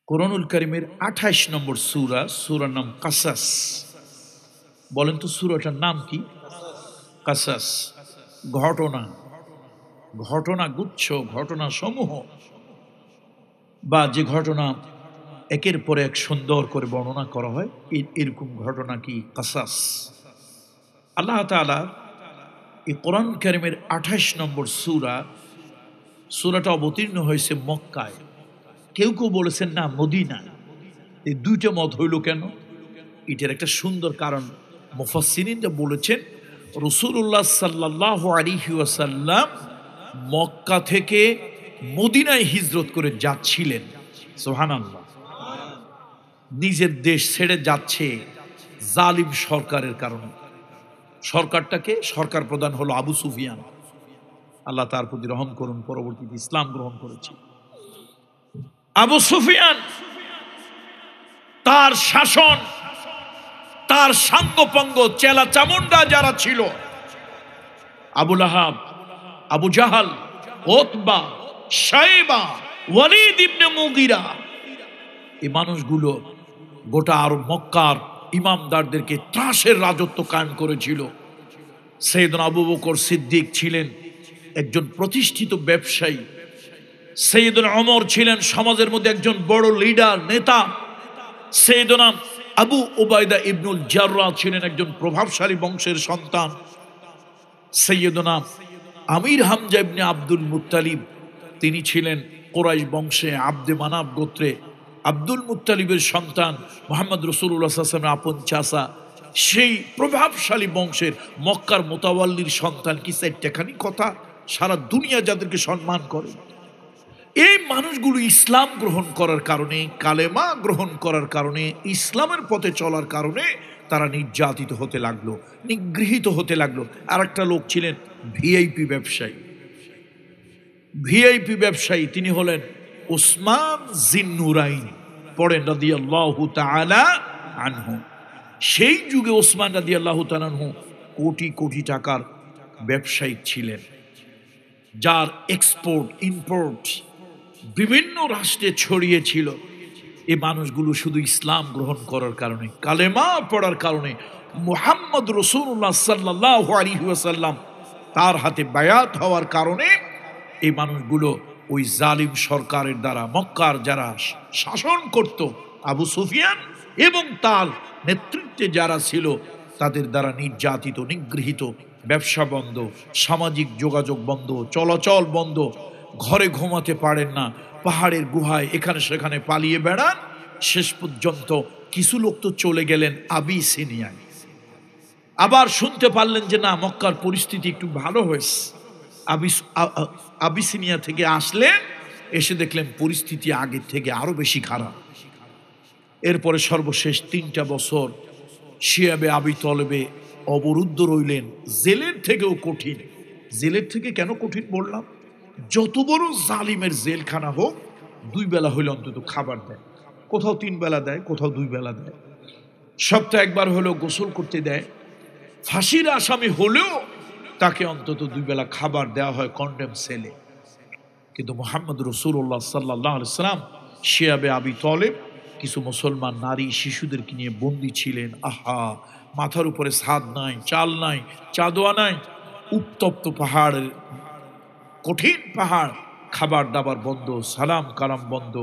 কোরআনুল কারীমের ২৮ নম্বর সূরা, সূরার নাম কাসাস। বলেন তো সূরাটার নাম কি? কাসাস। ঘটনা, ঘটনা গুচ্ছ, ঘটনা সমূহ, বা যে ঘটনা একের পর এক সুন্দর করে বর্ণনা করা হয়, এরকম ঘটনা কি কাসাস। আল্লাহ তাআলা এই কোরআন কারীমের ২৮ নম্বর সূরাটা অবতীর্ণ হয়েছে মক্কায়। কেউ কেউ বলেছেন না মদিনায়। এই দুইটা মত হইল কেন? এটার একটা সুন্দর কারণ মুফাসসিরিনরা বলেছেন, রাসূলুল্লাহ সাল্লাল্লাহু আলাইহি ওয়াসাল্লাম মক্কা থেকে মদিনায় হিজরত করে যাচ্ছিলেন। সুবহানাল্লাহ। নিজের দেশ ছেড়ে যাচ্ছে জালিম সরকারের কারণে। সরকারটাকে, সরকার প্রধান হলো আবু সুফিয়ান। আল্লাহ তার প্রতি রহম করুন, পরবর্তীতে ইসলাম গ্রহণ করেছে। আবু সুফিয়ান, তার শাসন, তার সাঙ্গপাঙ্গ চেলা চামুন্ডা যারা ছিল, আবু লাহাব, আবু জাহাল, উতবা, শাইবা, ওয়ালিদ ইবনে মুগিরা, এই মানুষগুলো গোটা আরব মক্কার ইমামদারদেরকে ত্রাসের রাজত্ব কায়েম করেছিল। সাইয়েদনা আবু বকর সিদ্দিক ছিলেন একজন প্রতিষ্ঠিত ব্যবসায়ী। সাইয়েদনা ওমর ছিলেন সমাজের মধ্যে একজন বড় লিডার, নেতা। সাইয়েদনা আবু উবাইদা ইবনুল জাররাহ ছিলেন একজন প্রভাবশালী বংশের সন্তান। সাইয়েদনা আমির হামজা ইবনে আব্দুল মুত্তালিব, তিনি ছিলেন কুরাইশ বংশে আব্দে মানাব গোত্রে আব্দুল মুত্তালিবের সন্তান। মুহাম্মদ রাসূলুল্লাহ সাল্লাল্লাহু আলাইহি ওয়াসাল্লামের আপন চাচা, সেই প্রভাবশালী বংশের মক্কার মোতাওয়াল্লির সন্তান। কি চারটাখানি কথা, সারা দুনিয়া যাদেরকে সম্মান করে। এই মানুষগুলো ইসলাম গ্রহণ করার কারণে, কালেমা গ্রহণ করার কারণে, ইসলামের পথে চলার কারণে তারা নির্যাতিত হতে লাগলো, নিগৃহীত হতে লাগলো। আর একটা লোক ছিলেন ভিআইপি ব্যবসায়ী। ভিআইপি ব্যবসায়ী তিনি হলেন উসমান জিন্নুরাইন, পড়েন রাদিয়াল্লাহু তাআলা আনহু। সেই যুগে ওসমান রাদিয়াল্লাহু তাআলা আনহু কোটি কোটি টাকার ব্যবসায়ী ছিলেন, যার এক্সপোর্ট ইম্পোর্ট বিভিন্ন রাষ্ট্রে ছড়িয়ে ছিল। এই মানুষগুলো শুধু ইসলাম গ্রহণ করার কারণে, কালেমা পড়ার কারণে, মুহাম্মদ রাসূলুল্লাহ সাল্লাল্লাহু আলাইহি ওয়াসাল্লাম তার হাতে বায়াত হওয়ার কারণে এই মানুষগুলো ওই জালিম সরকারের দ্বারা, মক্কার যারা শাসন করত আবু সুফিয়ান এবং তার নেতৃত্বে যারা ছিল, তাদের দ্বারা নির্যাতিত, নিগৃহীত, ব্যবসা বন্ধ, সামাজিক যোগাযোগ বন্ধ, চলাচল বন্ধ, ঘরে ঘুমাতে পারেন না, পাহাড়ের গুহায় এখানে সেখানে পালিয়ে বেড়ান। শেষ পর্যন্ত কিছু লোক তো চলে গেলেন আবিসিনিয়ায়। আবার শুনতে পারলেন যে না, মক্কার পরিস্থিতি একটু ভালো হয়েছে। আবিসিনিয়া থেকে আসলেন, এসে দেখলেন পরিস্থিতি আগের থেকে আরো বেশি খারাপ। এরপরে সর্বশেষ ৩টা বছর শিয়াবে আবি তলেবে অবরুদ্ধ রইলেন। জেলের থেকেও কঠিন। জেলের থেকে কেন কঠিন বললাম? যত বড় জালিমের জেলখানা হোক, 2 বেলা হইলে অন্তত খাবার দেয়। কোথাও 3 বেলা দেয়, কোথাও 2 বেলা দেয়। সপ্তাহে একবার হলেও গোসল করতে দেয়। ফাঁসির আসামি হলেও তাকে অন্তত 2 বেলা খাবার দেওয়া হয় কন্ডেম সেলে। কিন্তু মুহাম্মদ রাসূলুল্লাহ সাল্লাল্লাহু আলাইহি ওয়াসাল্লাম শিয়াবে আবি তলেব কিছু মুসলমান নারী শিশুদেরকে নিয়ে বন্দী ছিলেন। আহা, মাথার উপরে ছাদ নাই, চাল নাই, চাঁদোয়া নাই, উত্তপ্ত পাহাড়ের, কঠিন পাহাড়, খাবার দাবার বন্ধ, সালাম কালাম বন্ধ।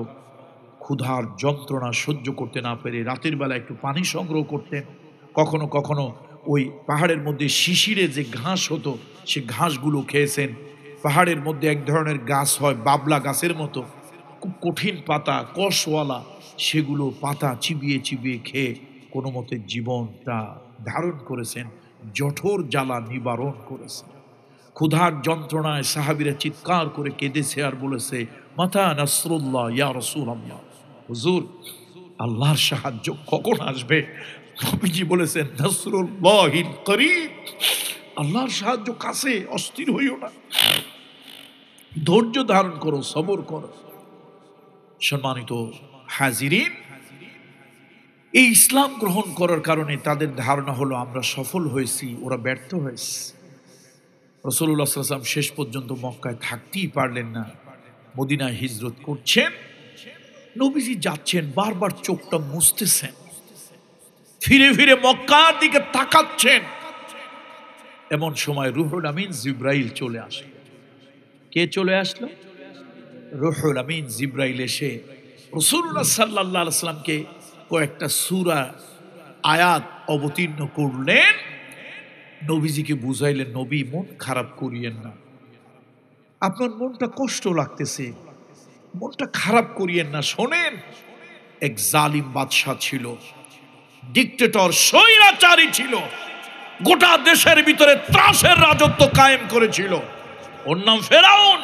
ক্ষুধার যন্ত্রণা সহ্য করতে না পেরে রাতের বেলা একটু পানি সংগ্রহ করতেন। কখনো কখনো ওই পাহাড়ের মধ্যে শিশিরে যে ঘাস হতো, সে ঘাসগুলো খেয়েছেন। পাহাড়ের মধ্যে এক ধরনের গাছ হয় বাবলা গাছের মতো, খুব কঠিন পাতা, কষওয়ালা, সেগুলো পাতা চিবিয়ে চিবিয়ে খেয়ে কোনো মতে জীবনটা ধারণ করেছেন, জঠর জ্বালা নিবারণ করেছেন। ক্ষুধার যন্ত্রণায় সাহাবীরা চিৎকার করে কেঁদেছে আর বলেছে, মাতা নাসরুল্লাহ ইয়া রাসূলুল্লাহ, হুজুর আল্লাহর সাহায্য কখন আসবে? নবীজি বলেছেন, নাসরুল্লাহিল করিব, আল্লাহর সাহায্য কাছে, অস্থির হইও না, ধৈর্য ধারণ করো, সবর করো। সম্মানিত হাজিরিন, এই ইসলাম গ্রহণ করার কারণে তাদের ধারণা হলো আমরা সফল হয়েছি, ওরা ব্যর্থ হয়েছে। রাসূলুল্লাহ সাল্লাল্লাহু আলাইহি ওয়াসাল্লাম শেষ পর্যন্ত মক্কায় থাকতেই পারলেন না, মদিনায় হিজরত করছেন। নবীজি যাচ্ছেন, বারবার চোখটা মুছতেছেন, ফিরে ফিরে মক্কার দিকে তাকাচ্ছেন। এমন সময় রুহুল আমিন জিব্রাইল চলে আসে। কে চলে আসলো? রুহুল আমিন জিব্রাইল এসে রাসূলুল্লাহ সাল্লাল্লাহু আলাইহি ওয়াসাল্লামকে কয়েকটা সূরা আয়াত অবতীর্ণ করলেন। নবীজিকে বুঝাইলেন, নবী মন খারাপ করিয়েন না, আপনার মনটা কষ্ট লাগতেছে, মনটা খারাপ করিয়েন না। শোনেন, এক জালিম বাদশা ছিল, ডিক্টেটর, স্বৈরাচারী ছিল, গোটা দেশের ভিতরে ত্রাসের রাজত্ব কায়েম করেছিল। ওর নাম ফেরাউন।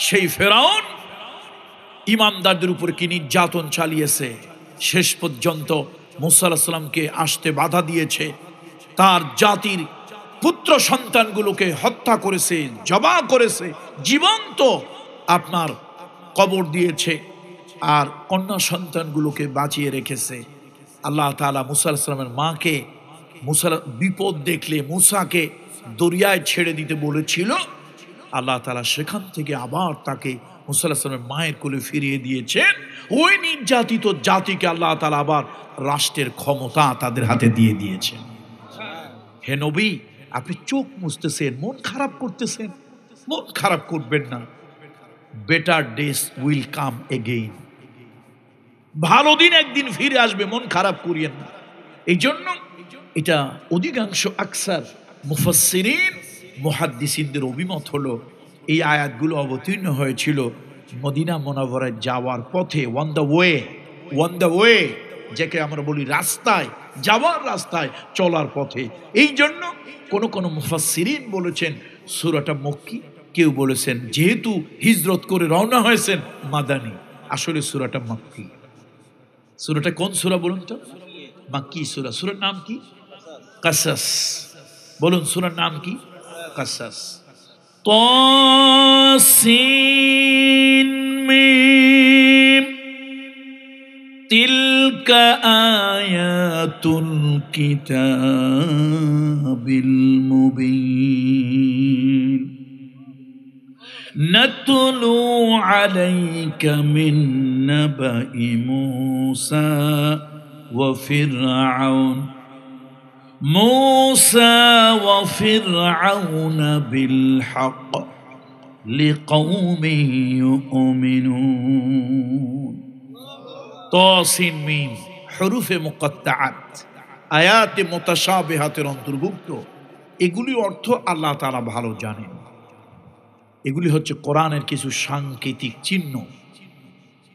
সেই ফেরাউন ইমানদারদের উপরে কি নির্যাতন চালিয়েছে, শেষ পর্যন্ত মুসা আলাইহিস সালামকে আসতে বাধা দিয়েছে, তার জাতির পুত্র সন্তানগুলোকে হত্যা করেছে, জবাহ করেছে, জীবন্ত আপনার কবর দিয়েছে, আর কন্যা সন্তানগুলোকে বাঁচিয়ে রেখেছে। আল্লাহ তাআলা মুসা আলাইহিস সালামের মাকে, মুসার বিপদ দেখলে মুসাকে দরিয়ায় ছেড়ে দিতে বলেছিল। আল্লাহ তাআলা সেখান থেকে আবার তাকে মুসা আলাইহিস সালামের মায়ের কোলে ফিরিয়ে দিয়েছেন। ওই নির্যাতিত জাতিকে আল্লাহ তাআলা আবার রাষ্ট্রের ক্ষমতা তাদের হাতে দিয়ে দিয়েছেন। হে নবী, আপনি চোখ মুছতেছেন, মন খারাপ করতেছেন, মন খারাপ করবেন না। Better days will come again, ভালো দিন একদিন ফিরে আসবে, মন খারাপ করিয়েন না। এই জন্য এটা অধিকাংশ আকসার মুফাসসিরিন মুহাদ্দিসিনদের অভিমত হলো, এই আয়াতগুলো অবতীর্ণ হয়েছিল মদিনা মুনাওয়ারায় যাওয়ার পথে, ওয়ান দ্য ওয়ে, যাকে আমরা বলি রাস্তায়, যাওয়ার রাস্তায়, চলার পথে। এই জন্য কোন কোন মুফাসসিরিন বলেছেন সূরাটা মক্কি, কেউ বলেছেন যেহেতু হিজরত করে রওনা হয়েছেন মাদানী। আসলে সূরাটা মক্কি। সূরাটা কোন সূরা বলুন তো? মক্কি সূরা। সূরার নাম কি? কাসাস। বলুন সূরার নাম কি? কাসাস। তাসিন মিম তিলকা আয়াতুল কিতাবিল মুবিন নাতলু আলাইকা মিন নাবাই মূসা ওয়া ফিরআউন বিল হক লিকওমিন ইউমিনুন। তাসিন মিম হরুফে মুকাত্তাআত, আয়াতে মুতাশাবিহাতের অন্তর্ভুক্ত। এগুলি অর্থ আল্লাহ তাআলা ভালো জানেন। এগুলি হচ্ছে কোরআনের কিছু সাংকেতিক চিহ্ন।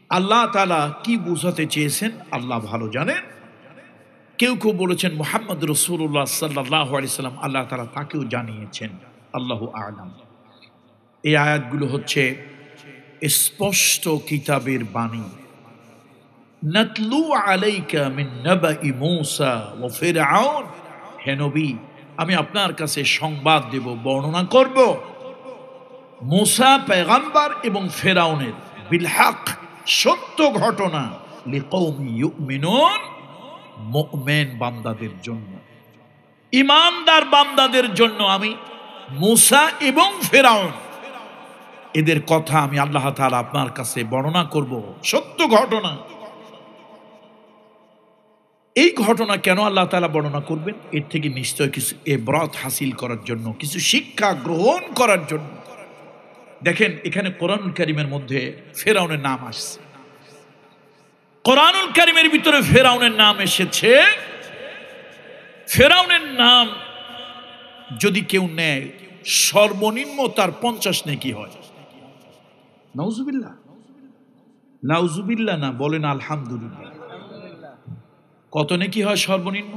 আল্লাহ তাআলা কি বোঝাতে চেয়েছেন আল্লাহ ভালো জানেন। কেউ কেউ বলেছেন মুহাম্মদ রাসূলুল্লাহ সাল্লাল্লাহু আলাইহি সাল্লাম, আল্লাহ তাআলা তাকেও জানিয়েছেন, আল্লাহু আ'লাম। এই আয়াতগুলো হচ্ছে স্পষ্ট কিতাবের বাণী। নাতলু আলাইকা মিন নাবাই মূসা ওয়া ফিরআউন, হে নবী, আমি আপনার কাছে সংবাদ দেব, বর্ণনা করব মূসা পয়গম্বর এবং ফেরাউনের বিল হক, সত্য ঘটনা, লিকওমি ইউমিনুন, মুমিন বান্দাদের জন্য, ঈমানদার বান্দাদের জন্য আমি মূসা এবং ফেরাউন এদের কথা আমি আল্লাহ তাআলা আপনার কাছে বর্ণনা করব, সত্য ঘটনা। এই ঘটনা কেন আল্লাহ তাআলা বর্ণনা করবেন? এর থেকে নিশ্চয় কিছু ইবরাত হাসিল করার জন্য, কিছু শিক্ষা গ্রহণ করার জন্য। দেখেন এখানে কোরআনুল কারীমের মধ্যে ফেরাউনের নাম আসছে। কোরআনুল কারীমের ভিতরে ফেরাউনের নাম এসেছে। ফেরাউনের নাম যদি কেউ নেয় সর্বনিম্ন তার 50 নেকি হয়। নাউজুবিল্লাহ, নাউজুবিল্লাহ না, বলেন আলহামদুলিল্লাহ। কত নেকি হয় সর্বনিম্ন?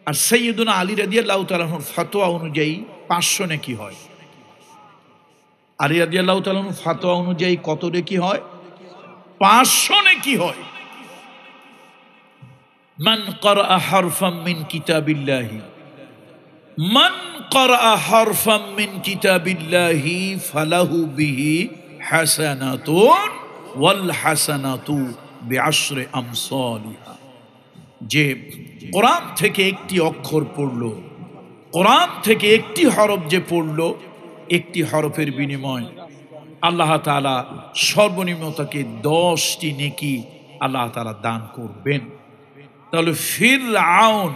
আর সাইয়্যিদুনা আলী রাদিয়াল্লাহু তাআলা আনহুর ফতোয়া অনুযায়ী 500 নেকি হয়। আলী রাদিয়াল্লাহু তাআলা আনহুর ফতোয়া অনুযায়ী কত নেকি হয়? 500 নেকি হয়। মান ক্বারাআ হারফাম মিন কিতাবিল্লাহি, মান ক্বারাআ হারফাম মিন কিতাবিল্লাহি ফালাহু বিহি হাসানাতুন ওয়াল হাসানাতু বিআশরি আমসালিহা। যে কোরআন থেকে একটি অক্ষর পড়লো, কোরআন থেকে একটি হরফ যে পড়লো, একটি হরফের বিনিময় আল্লাহ তাআলা সর্বনিম্ন তাকে 10টি নেকি আল্লাহ তাআলা দান করবেন। তাহলে ফিরআউন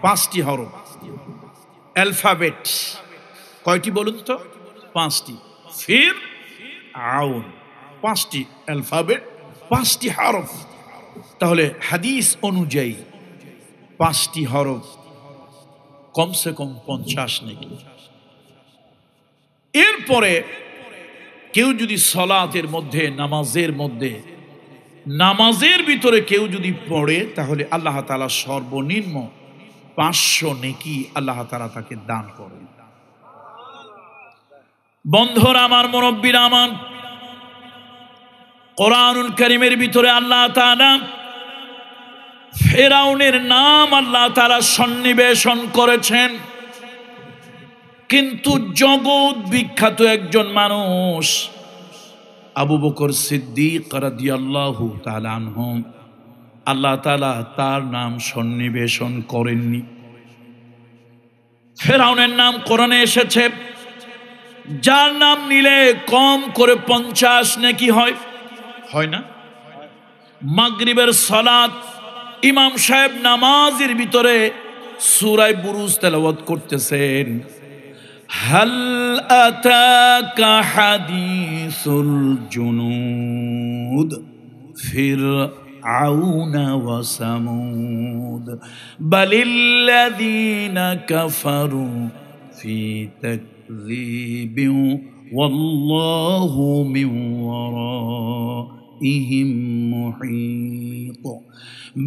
5টি হরফ, অ্যালফাবেট কয়টি বলুন তো? 5টি। ফিরআউন 5টি অ্যালফাবেট, 5টি হরফ। তাহলে হাদিস অনুযায়ী 5টি হরফ কমসে কম 50 নেকি। এরপরে কেউ যদি সলাতের মধ্যে, নামাজের ভিতরে কেউ যদি পড়ে, তাহলে আল্লাহ তাআলা সর্বনিম্ন 500 নেকি আল্লাহ তাআলা তাকে দান করেন। বন্ধুরা আমার, মুরব্বিরা আমার, কোরআনুল কারীমের ভিতরে আল্লাহ তাআলা ফিরআউনের নাম আল্লাহ তাআলা সন্নিবেশন করেছেন, কিন্তু জগৎ বিখ্যাত একজন মানুষ আবু বকর সিদ্দিক রাদিয়াল্লাহু তাআলা আনহু, আল্লাহ তাআলা তার নাম সন্নিবেশন করেননি। ফিরআউনের নাম কোরআনে এসেছে, যার নাম নিলে কম করে 50 নেকি হয়, হয় না? মাগরিবের সালাত ইমাম সাহেব নামাজের ভিতরে সূরা বুরুজ তেলাওয়াত করতেছেন, হাল আতাকা হাদিসুল জুনুদ ফিরআউনা ওয়া সামুদ বালিল্লাযীনা কাফারু ফি তাকযীবিন ওয়াল্লাহু মিন ওয়ারাইহিম মুহীত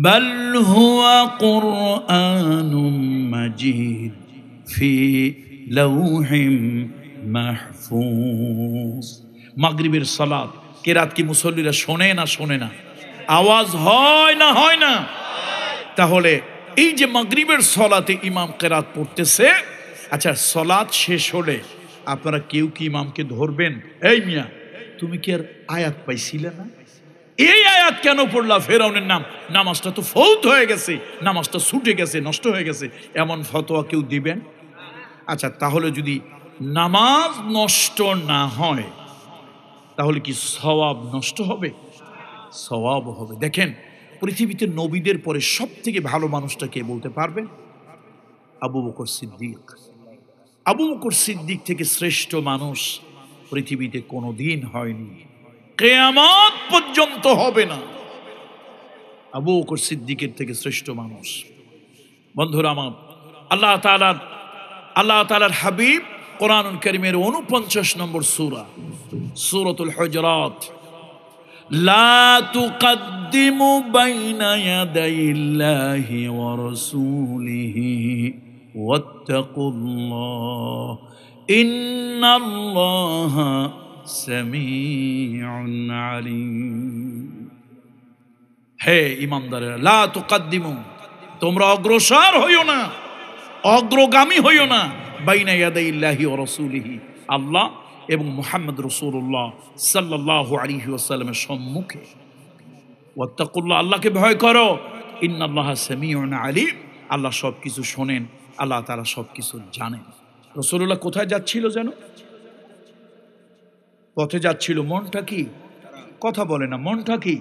বাল হুয়া কুরআনুম মাজিদ ফি লাউহিম মাহফুজ। মাগরিবের সালাত কেরাত কি মুসল্লিরা শোনে না শোনে না? আওয়াজ হয় না হয় না? তাহলে এই যে মাগরিবের সালাতে ইমাম কেরাত পড়তেছে, আচ্ছা সালাত শেষ হলে আপনারা কেউ কি ইমামকে ধরবেন, এই মিয়া তুমি কি আর আয়াত পাইছিলে না? এই আয়াত কেন পড়লা? ফিরআউনের নাম, নামাজটা তো ফৌত হয়ে গেছে, নামাজটা ছুটে গেছে, নষ্ট হয়ে গেছে, এমন ফতোয়া কেউ দিবেন? আচ্ছা তাহলে যদি নামাজ নষ্ট না হয় তাহলে কি সওয়াব নষ্ট হবে? সওয়াব হবে। দেখেন পৃথিবীতে নবীদের পরে সব থেকে ভালো মানুষটা কে বলতে পারবেন? আবু বকর সিদ্দিক। আবু বকর সিদ্দিক থেকে শ্রেষ্ঠ মানুষ পৃথিবীতে কোনোদিন হয়নি, কিয়ামত পর্যন্ত হবে না। আবু বকর সিদ্দিকের থেকে শ্রেষ্ঠ মানুষ। বন্ধুরা আমার, আল্লাহ তাআলার হাবিব কোরআনুল কারীমের 49 নম্বর সূরা, সূরাতুল হুজুরাত, লা তুকদ্দিমু বাইনা ইয়াদাইল্লাহি ওয়া রাসূলিহি ওয়াত্তাকুল্লাহ ইন্নাল্লাহা সামিউন আলীম। হে ঈমানদারেরা, লা তুকদ্দিমু, তোমরা অগ্রসর হইও না, অগ্রগামী হইও না, বাইনা ইয়াদাইল্লাহি ওয়া রাসূলিহি, আল্লাহ এবং মুহাম্মদ রাসূলুল্লাহ সাল্লাল্লাহু আলাইহি ওয়াসাল্লামের সম্মুখে। ওয়াত্তাকুল্লাহ, আল্লাহকে ভয় করো, ইন্নাল্লাহা সামিউন আলীম, আল্লাহ সবকিছু শোনেন, আল্লাহ তাআলা সবকিছু জানেন। রাসূলুল্লাহ কোথায় যাচ্ছিল যেন? পথে যাচ্ছিল। মনটা কি? কথা বলে না, মনটা কি?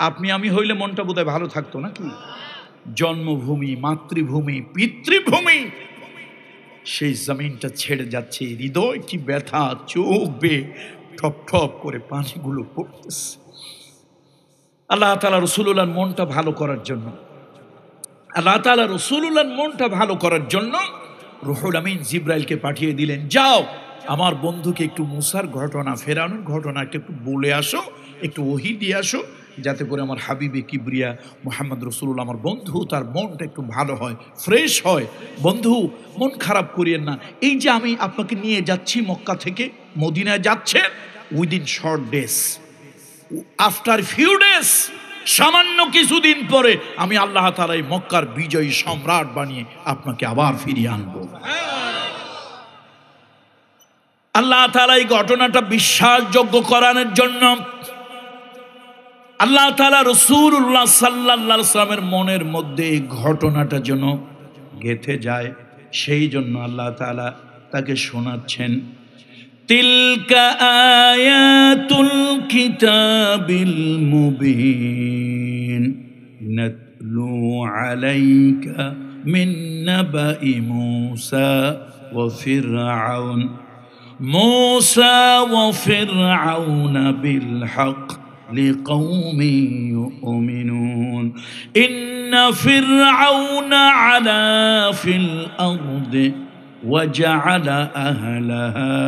আপনি আমি হইলে মনটা বোধহয় ভালো থাকতো নাকি? জন্মভূমি, মাতৃভূমি, পিতৃভূমি, সেই জমিনটা ছেড়ে যাচ্ছে, হৃদয় কি ব্যথা, চোখ বেয়ে ঠপ ঠপ করে পানিগুলো পড়তেছে। আল্লাহ তাআলা রাসূলুল্লাহর মনটা ভালো করার জন্য, আল্লাহ তাআলা রাসূলুল্লাহর মনটা ভালো করার জন্য রুহুল আমিন জিবরাইলকে পাঠিয়ে দিলেন, যাও আমার বন্ধুকে একটু মুসার ঘটনা, ফেরাউনের ঘটনা একটু বলে আসো, একটু ওহী দিয়ে আসো, যাতে করে আমার হাবিবে কিবরিয়া মুহাম্মদ রাসূলুল্লাহ, আমার বন্ধু, তার মনটা একটু ভালো হয়, ফ্রেশ হয়। বন্ধু মন খারাপ করিয়েন না, এই যে আমি আপনাকে নিয়ে যাচ্ছি মক্কা থেকে মদিনায় যাচ্ছেন, within short days, after few days, সামান্য কিছুদিন পরে আমি আল্লাহ তাআলা এই মক্কার বিজয়ী সম্রাট বানিয়ে আপনাকে আবার ফিরিয়ে আনবো। আল্লাহ তাআলা এই ঘটনাটা বিশ্বাসযোগ্য করানোর জন্য আল্লাহ তাআলা রাসূলুল্লাহ সাল্লাল্লাহু আলাইহি ওয়াসাল্লামের মনের মধ্যে এই ঘটনাটা যেন গেঁথে যায়, সেই জন্য আল্লাহ তাআলা তাকে শোনাচ্ছেন। তিলকা আয়াতুল কিতাবিল মুবিন নাতলু আলাইকা মিন নাবাই মুসা ওয়া ফিরআউন বিল হক لقوم يؤمنون إن فرعون علا في الأرض وجعل أهلها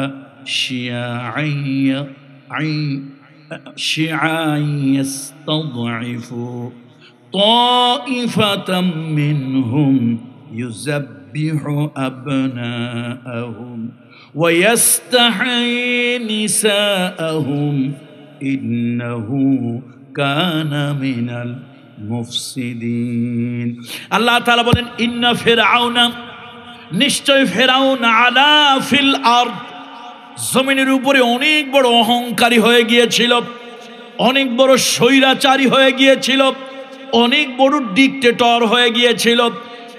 شيعا يستضعف طائفة منهم يذبح أبناءهم ويستحيي نساءهم إنه كان من المفسدين আল্লাহ তাআলা বলেন ইন্না ফিরআউনা নিশ্চয় ফিরআউন আলা ফিল আরদ জমিনের উপরে অনেক বড় অহংকারী হয়ে গিয়েছিল, অনেক বড় স্বৈরাচারী হয়ে গিয়েছিল, অনেক বড় ডিক্টেটর হয়ে গিয়েছিল।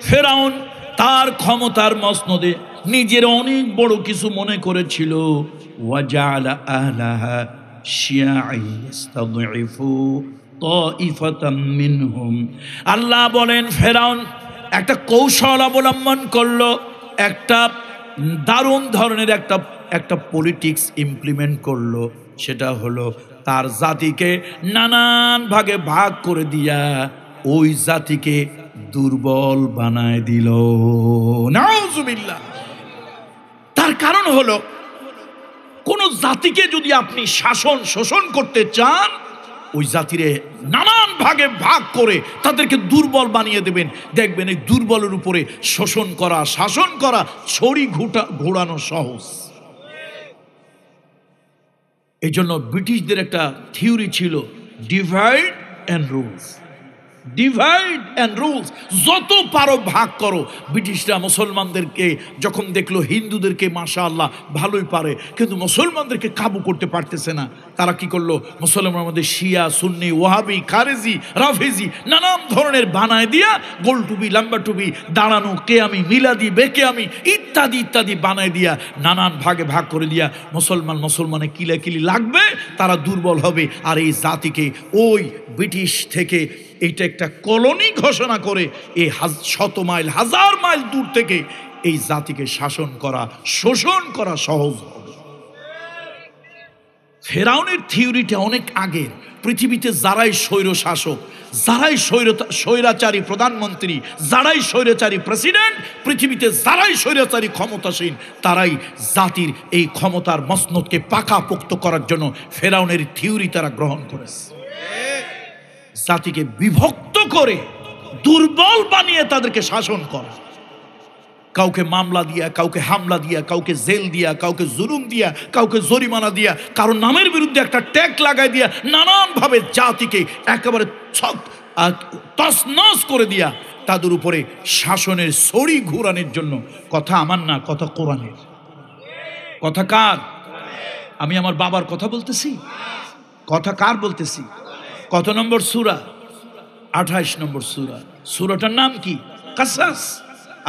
ফিরআউন তার ক্ষমতার মসনদে নিজের অনেক বড় কিছু মনে করেছিল। ওয়াজালা আহলাহা শিয়া'আন ইস্তাদঈফু তাইফাতাম মিনহুম। আল্লাহ বলেন ফিরআউন একটা কৌশল অবলম্বন করলো, একটা দারুণ ধরনের একটা পলিটিক্স ইমপ্লিমেন্ট করলো। সেটা হলো তার জাতিকে নানান ভাগে ভাগ করে দিয়া ওই জাতিকে দুর্বল বানায় দিল। নাউজুবিল্লাহ। তার কারণ হলো কোন জাতিকে যদি আপনি শোষণ করতে চান, ওই জাতিরে নানান ভাগে ভাগ করে তাদেরকে দুর্বল বানিয়ে দেবেন। দেখবেন এই দুর্বলের উপরে শোষণ করা, শাসন করা, ছড়ি ঘোরানো সহজ। এই জন্য ব্রিটিশদের একটা থিওরি ছিল divide and rules. Divide and rules, যত পারো ভাগ করো। ব্রিটিশরা মুসলমানদেরকে যখন দেখলো হিন্দুদেরকে মাশাআল্লাহ ভালোই পারে, কিন্তু মুসলমানদেরকে কাবু করতে পারতেছে না, তারা কি করলো মুসলমানের মধ্যে শিয়া, সুন্নি, ওয়াহাবি, খারেজি, রাফেজি নানান ধরনের বানায় দিয়া গোল টুপি, লম্বা টুপি, দাঁড়ানো, কেয়ামি, মিলাদি, বেকেয়ামি ইত্যাদি ইত্যাদি বানায় দিয়া নানান ভাগে ভাগ করে দিয়া মুসলমানে কিলাকিলি লাগবে, তারা দুর্বল হবে। আর এই জাতিকে ওই ব্রিটিশ থেকে এইটা একটা কলোনি ঘোষণা করে এই শত মাইল, হাজার মাইল দূর থেকে এই জাতিকে শাসন করা, শোষণ করা সহজ হবে। ফেরাউনের থিওরিটা অনেক আগে। পৃথিবীতে যারাই স্বৈর শাসক, যারাই স্বৈরাচারী প্রধানমন্ত্রী, যারাই স্বৈরাচারী প্রেসিডেন্ট, পৃথিবীতে যারাই স্বৈরাচারী ক্ষমতাসীন, তারাই জাতির এই ক্ষমতার মসনদকে পাকাপোক্ত করার জন্য ফেরাউনের থিওরি তারা গ্রহণ করেছে। জাতিকে বিভক্ত করে দুর্বল বানিয়ে তাদেরকে শাসন করা, কাউকে মামলা দিয়া, কাউকে হামলা দিয়া, কাউকে জেল দিয়া, কাউকে জুলুম দিয়া, কাউকে জরিমানা দিয়া, কারো নামের বিরুদ্ধে একটা ট্যাগ লাগাই দিয়া নানান ভাবে জাতিকে একেবারে তছনছ করে দিয়া তাদের উপরে শাসনের ছড়ি ঘুরানোর জন্য। কথা আমার না, কথা কোরআনের। কথা কার? আমি আমার বাবার কথা বলতেছি? কথা কার বলতেছি? কত নম্বর সূরা? 28 নম্বর সূরা। সূরাটার নাম কি? কাসাস।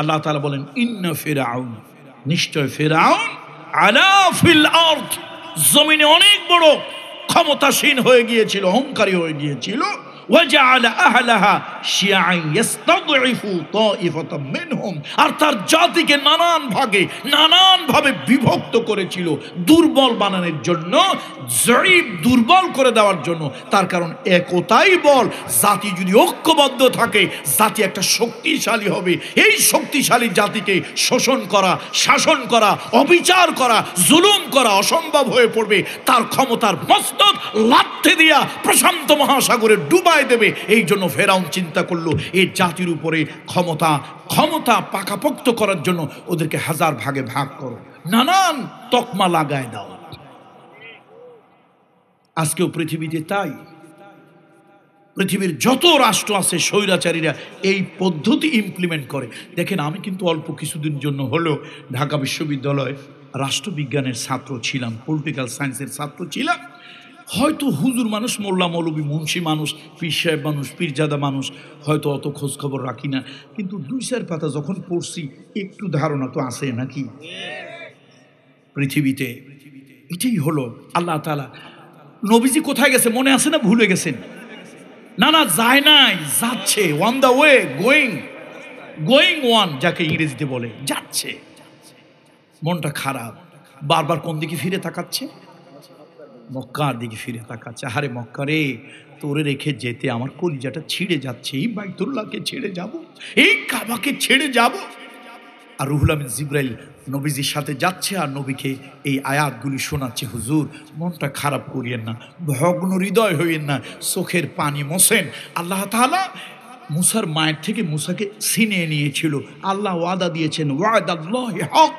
আল্লাহ তাআলা বলেন ইন্না ফিরআউন, নিশ্চয় ফিরআউন আলা ফিল আরদ, জমিনে অনেক বড় ক্ষমতাসীন হয়ে গিয়েছিল, অহংকারী হয়ে গিয়েছিল। ওয়াজআলা আহলাহা শিয়া'আন ইস্তাদঈফু তাইফাতাম মিনহুম, আর তার জাতিকে নানান ভাবে বিভক্ত করেছিল দুর্বল বানানোর জন্য, জয়ীব দুর্বল করে দেওয়ার জন্য। তার কারণ একতাই বল। জাতি যদি ঐক্যবদ্ধ থাকে, জাতি একটা শক্তিশালী হবে। এই শক্তিশালী জাতিকে শোষণ করা, শাসন করা, অবিচার করা, জুলুম করা অসম্ভব হয়ে পড়বে। তার ক্ষমতার মস্তক লাথি দিয়া প্রশান্ত মহাসাগরে ডুবাই দেবে। এই জন্য ফেরাউন চিন্তা করলো এই জাতির উপরে ক্ষমতা পাকাপোক্ত করার জন্য ওদেরকে হাজার ভাগে ভাগ করো, নানান তকমা লাগায় দাও। আজকেও পৃথিবীতে তাই। পৃথিবীর যত রাষ্ট্র আছে স্বৈরাচারীরা এই পদ্ধতি ইমপ্লিমেন্ট করে। দেখেন, আমি কিন্তু অল্প কিছুদিন জন্য হলেও ঢাকা বিশ্ববিদ্যালয়ে রাষ্ট্রবিজ্ঞানের ছাত্র ছিলাম, পলিটিক্যাল সায়েন্সের ছাত্র ছিলাম। হয়তো হুজুর মানুষ, মোল্লা মৌলবী, মুন্সি মানুষ, পীর সাহেব মানুষ, পীরজাদা মানুষ, হয়তো অত খোঁজখবর রাখি না, কিন্তু 2-4 পাতা যখন পড়ছি একটু ধারণা তো আছে নাকি? পৃথিবীতে এটাই হলো আল্লাহ তাআলা। নবীজি কোথায় গেছে মনে আছে না ভুলে গেছেন? না না, যায় নাই, যাচ্ছে। On the way, going one যাকে ইংরেজিতে বলে, যাচ্ছে। মনটা খারাপ, বারবার কোন দিকে ফিরে তাকাচ্ছে? মক্কার দিকে ফিরে তাকাচ্ছে। আরে মক্কা রে, তোরে রেখে যেতে আমার কলিজাটা ছিঁড়ে যাচ্ছে। এই বাইতুল্লাহকে ছেড়ে যাব, এই কাবাকে ছেড়ে যাব। আর রুহুল আমিন জিবরাইল নবীজির সাথে যাচ্ছে আর নবীকে এই আয়াতগুলি শোনাচ্ছে। হুজুর, মনটা খারাপ করিয়েন না, ভগ্ন হৃদয় হইয়েন না, চোখের পানি মোছেন। আল্লাহ তাআলা মুসার মায়ের থেকে মুসাকে ছিনিয়ে নিয়েছিল। আল্লাহ ওয়াদা দিয়েছেন, ওয়াদাল্লাহি হক,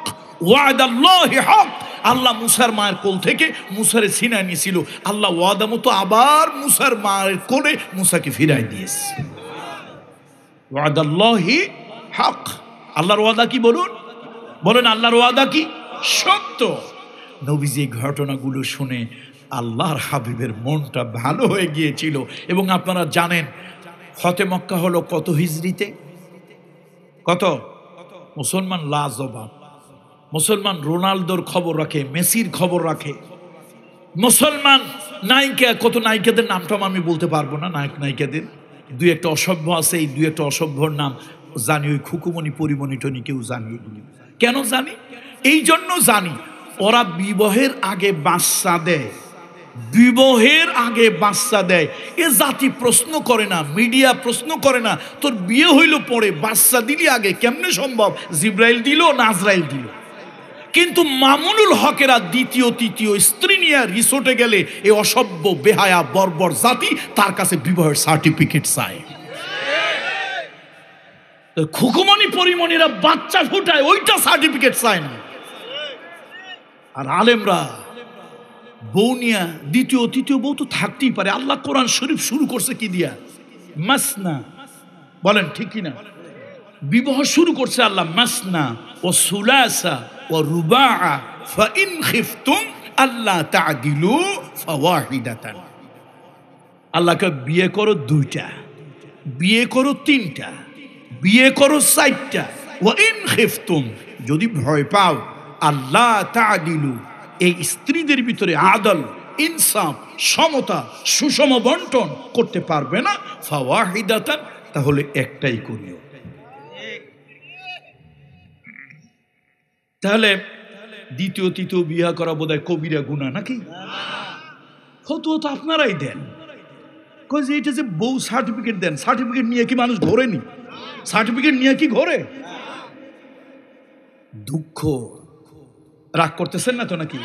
ওয়াদাল্লাহি হক। আল্লাহ মুসার মায়ের কোল থেকে মুসারে ছিনিয়ে নিয়েছিল। আল্লাহ ওয়াদা মতো আবার মুসার মায়ের কোলে মুসাকে ফিরাই দিয়েছে। ওয়াদাল্লাহি হক, আল্লাহর ওয়াদা কি বলুন, বলেন আল্লাহর ওয়াদা কি? সত্য। নবীজি এই ঘটনাগুলো শুনে আল্লাহর হাবিবের মনটা ভালো হয়ে গিয়েছিল। এবং আপনারা জানেন ফতে মক্কা হলো কত হিজরিতে? কত? মুসলমান লাজবাব। মুসলমান রোনালদোর খবর রাখে, মেসির খবর রাখে। মুসলমান নায়িকা, কত নায়িকাদের নামটা আমি বলতে পারবো না, নায়ক নায়িকাদের দুই একটা অসভ্য আছে, এই দুই একটা অসভ্যর নাম জানি, ওই খুকুমণি পরিমণি টনি কেউ জানি। এগুলি কেন জানি? এই জন্য জানি, ওরা বিবাহের আগে বাচ্চা দেয়, বিবাহের আগে বাচ্চা দেয়। এ জাতি প্রশ্ন করে না, মিডিয়া প্রশ্ন করে না, তোর বিয়ে হইল পরে, বাচ্চা দিলি আগে, কেমনে সম্ভব? জিব্রাইল দিল না আজরাইল দিল? কিন্তু মামুনুল হকেরা দ্বিতীয় তৃতীয় স্ত্রী নিয়ে রিসোর্টে গেলে এ অসভ্য বেহায়া বর্বর জাতি তার কাছে বিবাহের সার্টিফিকেট চায়। খুকুমণি পরিমণিরা বাচ্চা ফুটায়, ওইটা সার্টিফিকেট চায় না। আর আলেমরা বউ নিয়া দ্বিতীয় তৃতীয় বউ তো থাকতেই পারে। আল্লাহ কোরআন শরীফ শুরু করছে কি দিয়া? মাসনা। বলেন ঠিক কিনা? বিবাহ শুরু করছে আল্লাহ মাসনা ও সুলাসা ও রুবা ফাইন খিফতুম আল্লাহ তা'দিলু ফাওয়াহিদাতান। আল্লাহকে বিয়ে করো দুইটা, বিয়ে করো তিনটা, বিয়ে করো চারটা। ওয়াইন খিফতুম, যদি ভয় পাও, আল্লাহ তা'দিলু, এই স্ত্রীদের ভিতরে আদল, ইনসাফ, সমতা, সুষম বন্টন করতে পারবে না, ফাওয়াহিদাতান, তাহলে একটাই করিও। তাহলে দ্বিতীয় তৃতীয় বিয়ে করা বোধহয় কবিরা গুনাহ নাকি? ফতোয়া তো আপনারাই দেন। কই যে এটা যে বউ সার্টিফিকেট দেন, সার্টিফিকেট নিয়ে কি মানুষ ঘোরেনি? সার্টিফিকেট নিয়ে কি ঘোরে? দুঃখ। রাগ করতেছেন না তো নাকি?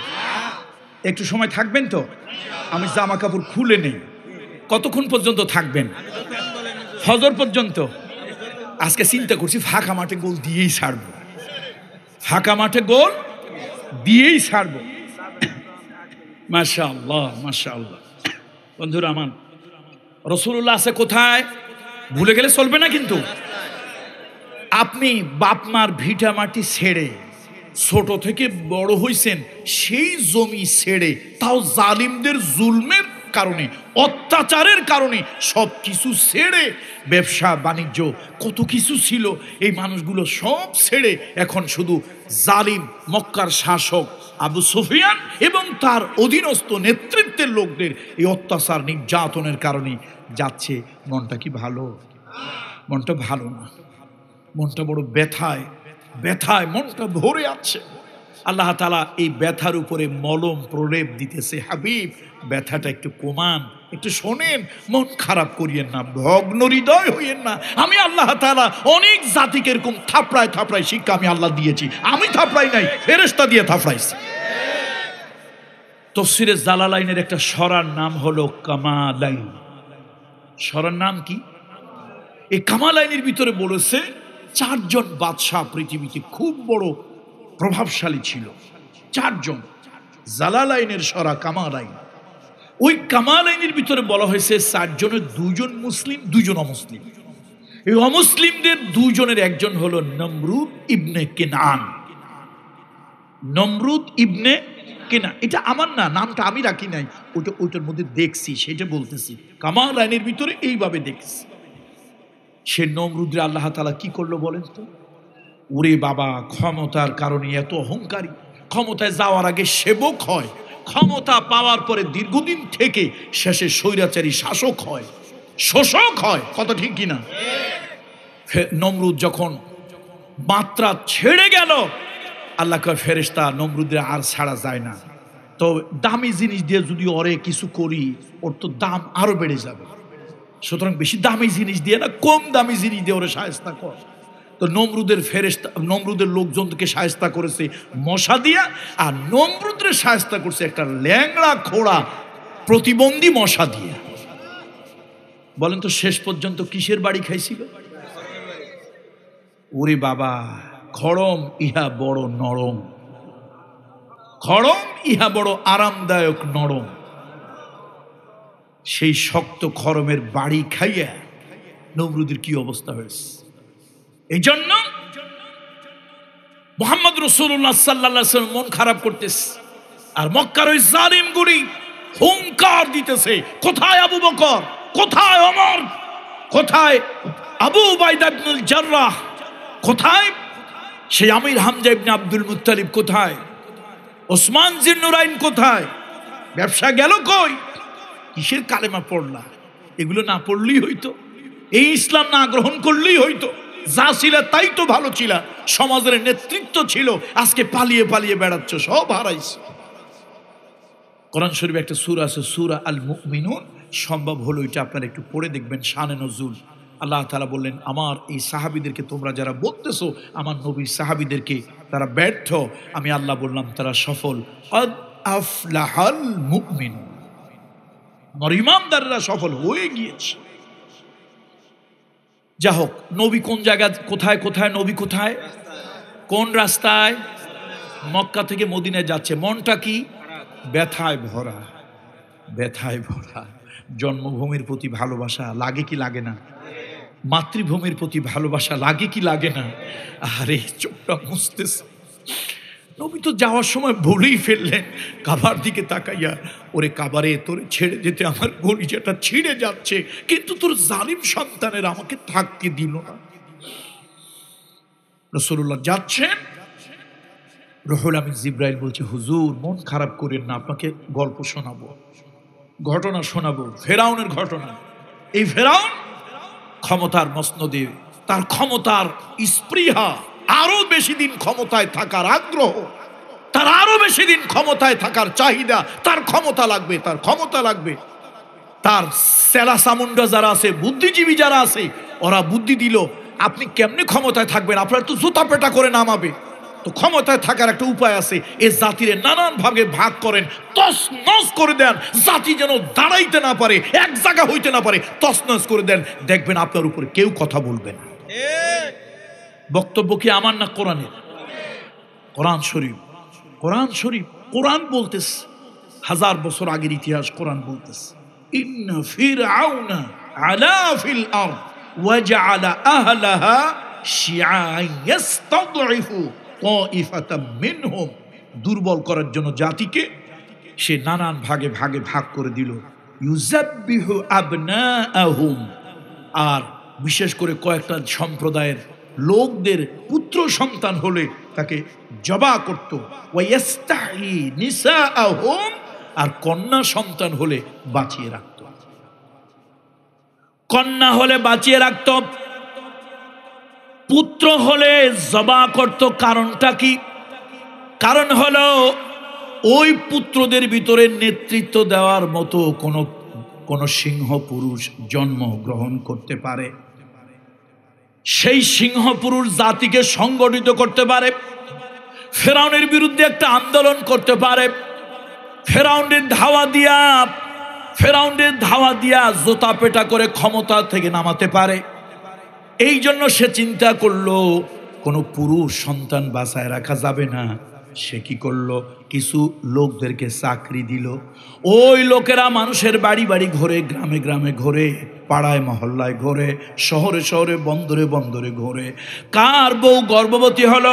একটু সময় থাকবেন তো? আমি জামা কাপড় খুলে নেই। কতক্ষণ পর্যন্ত থাকবেন? ফজর পর্যন্ত। আজকে চিন্তা করছি ফাঁকা মাঠে গোল দিয়েই ছাড়বো, ফাঁকা মাঠে গোল দিয়েই ছাড়বো। মাশাআল্লাহ, মাশাআল্লাহ। বন্ধুরা আমার, রাসূলুল্লাহ আছে কোথায়? ভুলে গেলে চলবে না কিন্তু। আপনি বাপ মার ভিটা মাটি ছেড়ে ছোট থেকে বড় হইছেন, সেই জমি ছেড়ে, তাও জালিমদের জুলমের কারণে, অত্যাচারের কারণে সব কিছু ছেড়ে, ব্যবসা বাণিজ্য কত কিছু ছিল, এই মানুষগুলো সব ছেড়ে এখন শুধু জালিম মক্কার শাসক আবু সুফিয়ান এবং তার অধীনস্থ নেতৃত্বের লোকদের এই অত্যাচার নির্যাতনের কারণে যাচ্ছে। মনটা কি ভালো? মনটা ভালো না, মনটা বড় ব্যথায়, ব্যথায় মনটা ভরে আছে। আল্লাহ তাআলা এই ব্যথার উপরে মলম প্রলেপ দিতেছে। হাবিব, ব্যথাটা একটু কমান, একটু শোনেন, মন খারাপ করিয়েন না, ভগ্ন হৃদয় হইয়েন না। আমি আল্লাহ তাআলা অনেক জাতিকে এরকম থাপড়ায় থাপড়ায় শিক্ষা আমি আল্লাহ দিয়েছি। আমি থাপড়াই নাই, ফেরেশতা দিয়ে থাপড়াইছি। তাফসীরে জালালাইনের একটা সরার নাম হলো কামালাইন। সরার নাম কি? এই কামালাইনের ভিতরে বলেছে চারজন বাদশাহ পৃথিবীতে খুব বড় প্রভাবশালী ছিল, চারজন। জালালাইনের সরা কামালাইন। ওই কামালাইনের ভিতরে বলা হয়েছে চারজনের দুজন মুসলিম, দুজন অমুসলিম। এই অমুসলিমদের দুজনের একজন হলো নমরুদ ইবনে কেনান। নমরুদ ইবনে কেনান, এটা আমার না, নামটা আমি রাখি নাই, ওইটার মধ্যে দেখছি, সেটা বলতেছি। কামালাইনের ভিতরে এইভাবে দেখছি। সে নমরুদের আল্লাহ তাআলা কি করলো বলেন তো? ওরে বাবা, ক্ষমতার কারণে এত অহংকারী, ক্ষমতায় যাওয়ার আগে সেবক হয়, ক্ষমতা পাওয়ার পরে দীর্ঘদিন থেকে শেষে স্বৈরাচারী শাসক হয়, শোষক হয়। কথা ঠিক কিনা? নমরুদ যখন মাত্রা ছেড়ে গেল, আল্লাহ কয় ফেরেশতা নমরুদের আর ছাড়া যায় না, তো দামি জিনিস দিয়ে যদি ওরে কিছু করি ওর তো দাম আরো বেড়ে যাবে, সুতরাং বেশি দামি জিনিস দিয়ে না, কম দামি জিনিস দিয়ে ওরে শায়েস্তা কর। তো নমরুদের ফেরেশতা, নমরুদের লোকজনকে শায়েস্তা করেছে মশা দিয়া, আর নমরুদের শায়েস্তা করছে একটা ল্যাংড়া খোড়া প্রতিবন্ধী মশা দিয়ে। বলেন তো শেষ পর্যন্ত কিসের বাড়ি খাইছিল? ওরে বাবা, খড়ম ইহা বড় নরম, খড়ম ইহা বড় আরামদায়ক নরম। সেই শক্ত খড়মের বাড়ি খাইয়া নমরুদের কি অবস্থা হয়েছে। এই জন্য মুহাম্মদ রাসূলুল্লাহ সাল্লাল্লাহু আলাইহি ওয়াসাল্লাম মন খারাপ করতেছে, আর মক্কার ওই জালিমগুলি হুঙ্কার দিতেছে, কোথায় আবু বকর, কোথায় ওমর, কোথায় আবু উবাইদা ইবনুল জাররাহ, কোথায় সেই আমির হামজা ইবনে আব্দুল মুত্তালিব, কোথায় ওসমান জিন্নুরাইন, কোথায়, ব্যবসা গেল কই, কিসের কালেমা পড়লা? এগুলো না পড়লেই হইতো, এই ইসলাম না গ্রহণ করলেই হইতো। যা ছিল তাই তো ভালো ছিল, সমাজের নেতৃত্ব ছিল, আজকে পালিয়ে পালিয়ে বেড়াচ্ছ, সব হারাইছে। কোরআন শরীফে একটা সূরা আছে, সূরা আল মুমিনুন, সম্ভব হলো এটা আপনারা একটু পড়ে দেখবেন। শানে নজুল, আল্লাহ তাআলা বললেন, আমার এই সাহাবীদেরকে তোমরা যারা বলতেছো আমার নবীর সাহাবীদেরকে তারা ব্যর্থ, আমি আল্লাহ বললাম তারা সফল। কদ আফলাহাল মুমিনুন, আমার ইমানদাররা সফল হয়ে গিয়েছে। যা হোক, নবী কোন জায়গায়, কোথায় কোথায় নবী কোথায়, কোন রাস্তায়? মক্কা থেকে মদিনায় যাচ্ছে, মনটা কি ব্যথায় ভরা, ব্যথায় ভরা। জন্মভূমির প্রতি ভালোবাসা লাগে কি লাগে না? মাতৃভূমির প্রতি ভালোবাসা লাগে কি লাগে না? আরে চোখটা মুছতেছে। নবী তো যাওয়ার সময় বলেই ফেললেন কাবার দিকে তাকাইয়া, ওরে কাবারে, তোরে ছেড়ে যেতে আমার কলিজাটা ছিঁড়ে যাচ্ছে, কিন্তু তোর জালিম সন্তানের আমাকে থাকতে দিল না। রাসূলুল্লাহ যাচ্ছেন, রুহুল আমিন জিবরাইল বলছে, হুজুর মন খারাপ করেন না, আপনাকে গল্প শোনাবো, ঘটনা শোনাবো, ফেরাউনের ঘটনা। এই ফেরাউন ক্ষমতার মসনদে, তার ক্ষমতার স্পৃহা, আরো বেশি দিন ক্ষমতায় থাকার আগ্রহ, তার আরো বেশি দিন ক্ষমতায় থাকার চাহিদা, তার ক্ষমতা লাগবে, তার ক্ষমতা লাগবে। তার সেলা সামুন্ডা যারা আছে, বুদ্ধিজীবী যারা আছে, ওরা বুদ্ধি দিল, আপনি কেমনে ক্ষমতায় থাকবেন, আপনার তো জুতা পেটা করে নামাবে। তো ক্ষমতায় থাকার একটা উপায় আছে, এ জাতিরে নানান ভাগে ভাগ করেন, তছনছ করে দেন, জাতি যেন দাঁড়াইতে না পারে, এক জায়গা হইতে না পারে, তছনছ করে দেন, দেখবেন আপনার উপরে কেউ কথা বলবে না। বক্তব্য কি আমার না কোরআনের? কোরআন শরীফ, কোরআন শরীফ, কোরআন বলতেছে, 1000 বছর আগের ইতিহাস কোরআন বলতেছে, ইন্না ফিরআউনা আলা ফিল আরদ ওয়াজআলা আহলাহা শিআআন ইস্তাদঈফু তাইফাতাম মিনহুম, দুর্বল করার জন্য জাতিকে সে নানান ভাগে ভাগে ভাগ করে দিল। ইউযাব্বিহু আবনাআহুম, আর বিশেষ করে কয়েকটা সম্প্রদায়ের লোকদের পুত্র সন্তান হলে তাকে জবা করত। ওয়াইস্তাহি নিসাআহুম, আর কন্যা সন্তান হলে বাঁচিয়ে রাখত, কন্যা হলে বাঁচিয়ে রাখত, পুত্র হলে জবা করত। কারণটা কি? কারণ হলো ওই পুত্রদের ভিতরে নেতৃত্ব দেওয়ার মতো কোন সিংহ পুরুষ জন্ম গ্রহণ করতে পারে, সেই সিংহ পুরুষ জাতিকে সংগঠিত করতে পারে, ফেরাউনের বিরুদ্ধে একটা আন্দোলন করতে পারে, ফেরাউনের ধাওয়া দিয়া জোতা পেটা করে ক্ষমতা থেকে নামাতে পারে। এই জন্য সে চিন্তা করলো কোনো পুরুষ সন্তান বাঁচায় রাখা যাবে না। সে কি করলো? কিছু লোকদেরকে চাকরি দিল। ওই লোকেরা মানুষের বাড়ি বাড়ি ঘোরে, গ্রামে গ্রামে ঘোরে, পাড়ায় মহল্লায় ঘোরে, শহরে শহরে, বন্দরে বন্দরে ঘোরে। কার বউ গর্ভবতী হলো,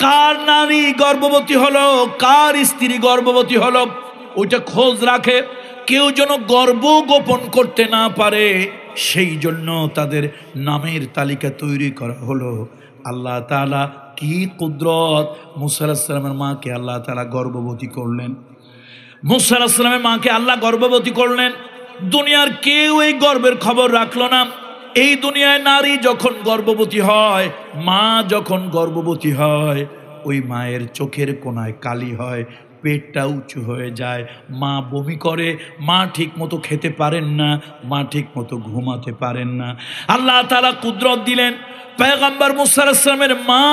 কার নারী গর্ভবতী হলো, কার স্ত্রী গর্ভবতী হলো, ওইটা খোঁজ রাখে, কেউ যেন গর্ভ গোপন করতে না পারে। সেই জন্য তাদের নামের তালিকা তৈরি করা হলো। আল্লাহ তাআলা কি কুদরত, মুসা আলাইহিস সালামের মাকে আল্লাহ তাআলা গর্ভবতী করলেন। মুসা আলাইহিস সালামের মাকে আল্লাহ গর্ভবতী করলেন। দুনিয়ার কেউ এই গর্ভের খবর রাখলো না। এই দুনিয়ায় নারী যখন গর্ভবতী হয়, মা যখন গর্ভবতী হয়, ওই মায়ের চোখের কোণায় কালি হয়, পেটটা উঁচু হয়ে যায়, মা বমি করে, মা ঠিক মতো খেতে পারেন না, মা ঠিক মতো ঘুমাতে পারেন না। আল্লাহ তাআলা কুদরত দিলেন, পয়গম্বর মুসা আলাইহিস সালামের মা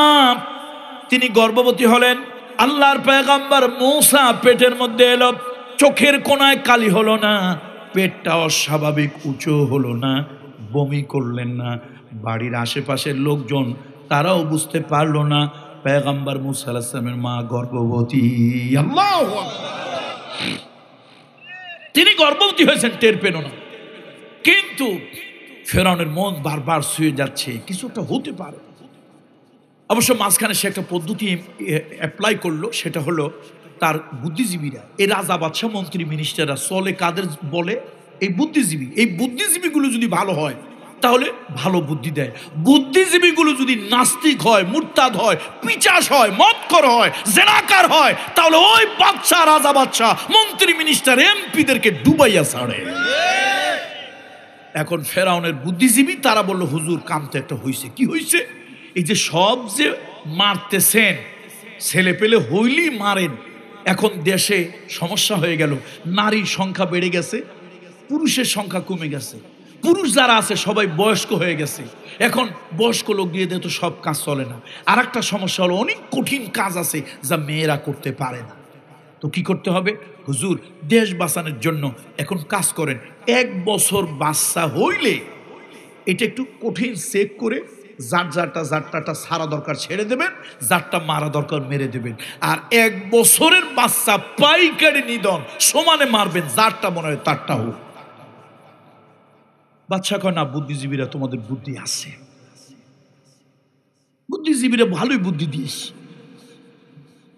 তিনি গর্ভবতী হলেন। আল্লাহর পয়গম্বর মুসা পেটের মধ্যে এলো, চোখের কোণায় কালি হলো না, পেটটা অস্বাভাবিক উঁচু হলো না, বমি করলেন না। বাড়ির আশেপাশের লোকজন তারাও বুঝতে পারলো না পয়গম্বর মুসা আলাইহিস সালামের মা গর্ভবতী। আল্লাহু আকবার। তিনি গর্ভবতী হয়েছেন, টের পেল না। কিন্তু ফেরাউনের মন বারবার ছুঁয়ে যাচ্ছে, কিছু একটা হতে পারে। অবশ্য মাঝখানে সে একটা পদ্ধতি অ্যাপ্লাই করলো, সেটা হলো তার বুদ্ধিজীবীরা, এই রাজা বাদশাহ মন্ত্রী মিনিস্টাররা চলে কাদের বলে? এই বুদ্ধিজীবী। এই বুদ্ধিজীবীগুলো যদি ভালো হয় তাহলে ভালো বুদ্ধি দেয়। বুদ্ধিজীবীগুলো যদি নাস্তিক হয়, মুরতাদ হয়, পিচাস হয়, মদখোর হয়, জেনাকার হয়, তাহলে ওই বাদশাহ, রাজা বাদশাহ, মন্ত্রী মিনিস্টার, এমপিদেরকে ডুবাইয়া ছাড়ে। এখন ফেরাউনের বুদ্ধিজীবী তারা বলল, হুজুর কাম তো একটা হইছে। কি হইছে? এই যে সব যে মারতেছেন, ছেলে পেলে হইলি মারেন, এখন দেশে সমস্যা হয়ে গেল, নারীর সংখ্যা বেড়ে গেছে, পুরুষের সংখ্যা কমে গেছে। পুরুষ যারা আছে সবাই বয়স্ক হয়ে গেছে, এখন বয়স্ক লোক দিয়ে তো সব কাজ চলে না। আর একটা সমস্যা হলো, অনেক কঠিন কাজ আছে যা মেয়েরা করতে পারে না। তো কি করতে হবে? হুজুর দেশ বাঁচানোর জন্য এখন কাজ করেন, 1 বছর বাচ্চা হইলে এটা একটু কঠিন চেক করে যারটা সারা দরকার ছেড়ে দেবেন, যারটা মারা দরকার মেরে দেবেন। আর 1 বছরের বাচ্চা পাইকারি নিধন সমানে মারবেন, যারটা মনে হয় তারটা হোক। বাচ্চা কয় না, বুদ্ধিজীবীরা তোমাদের বুদ্ধি আছে, বুদ্ধিজীবীরা ভালোই বুদ্ধি দিয়েছে।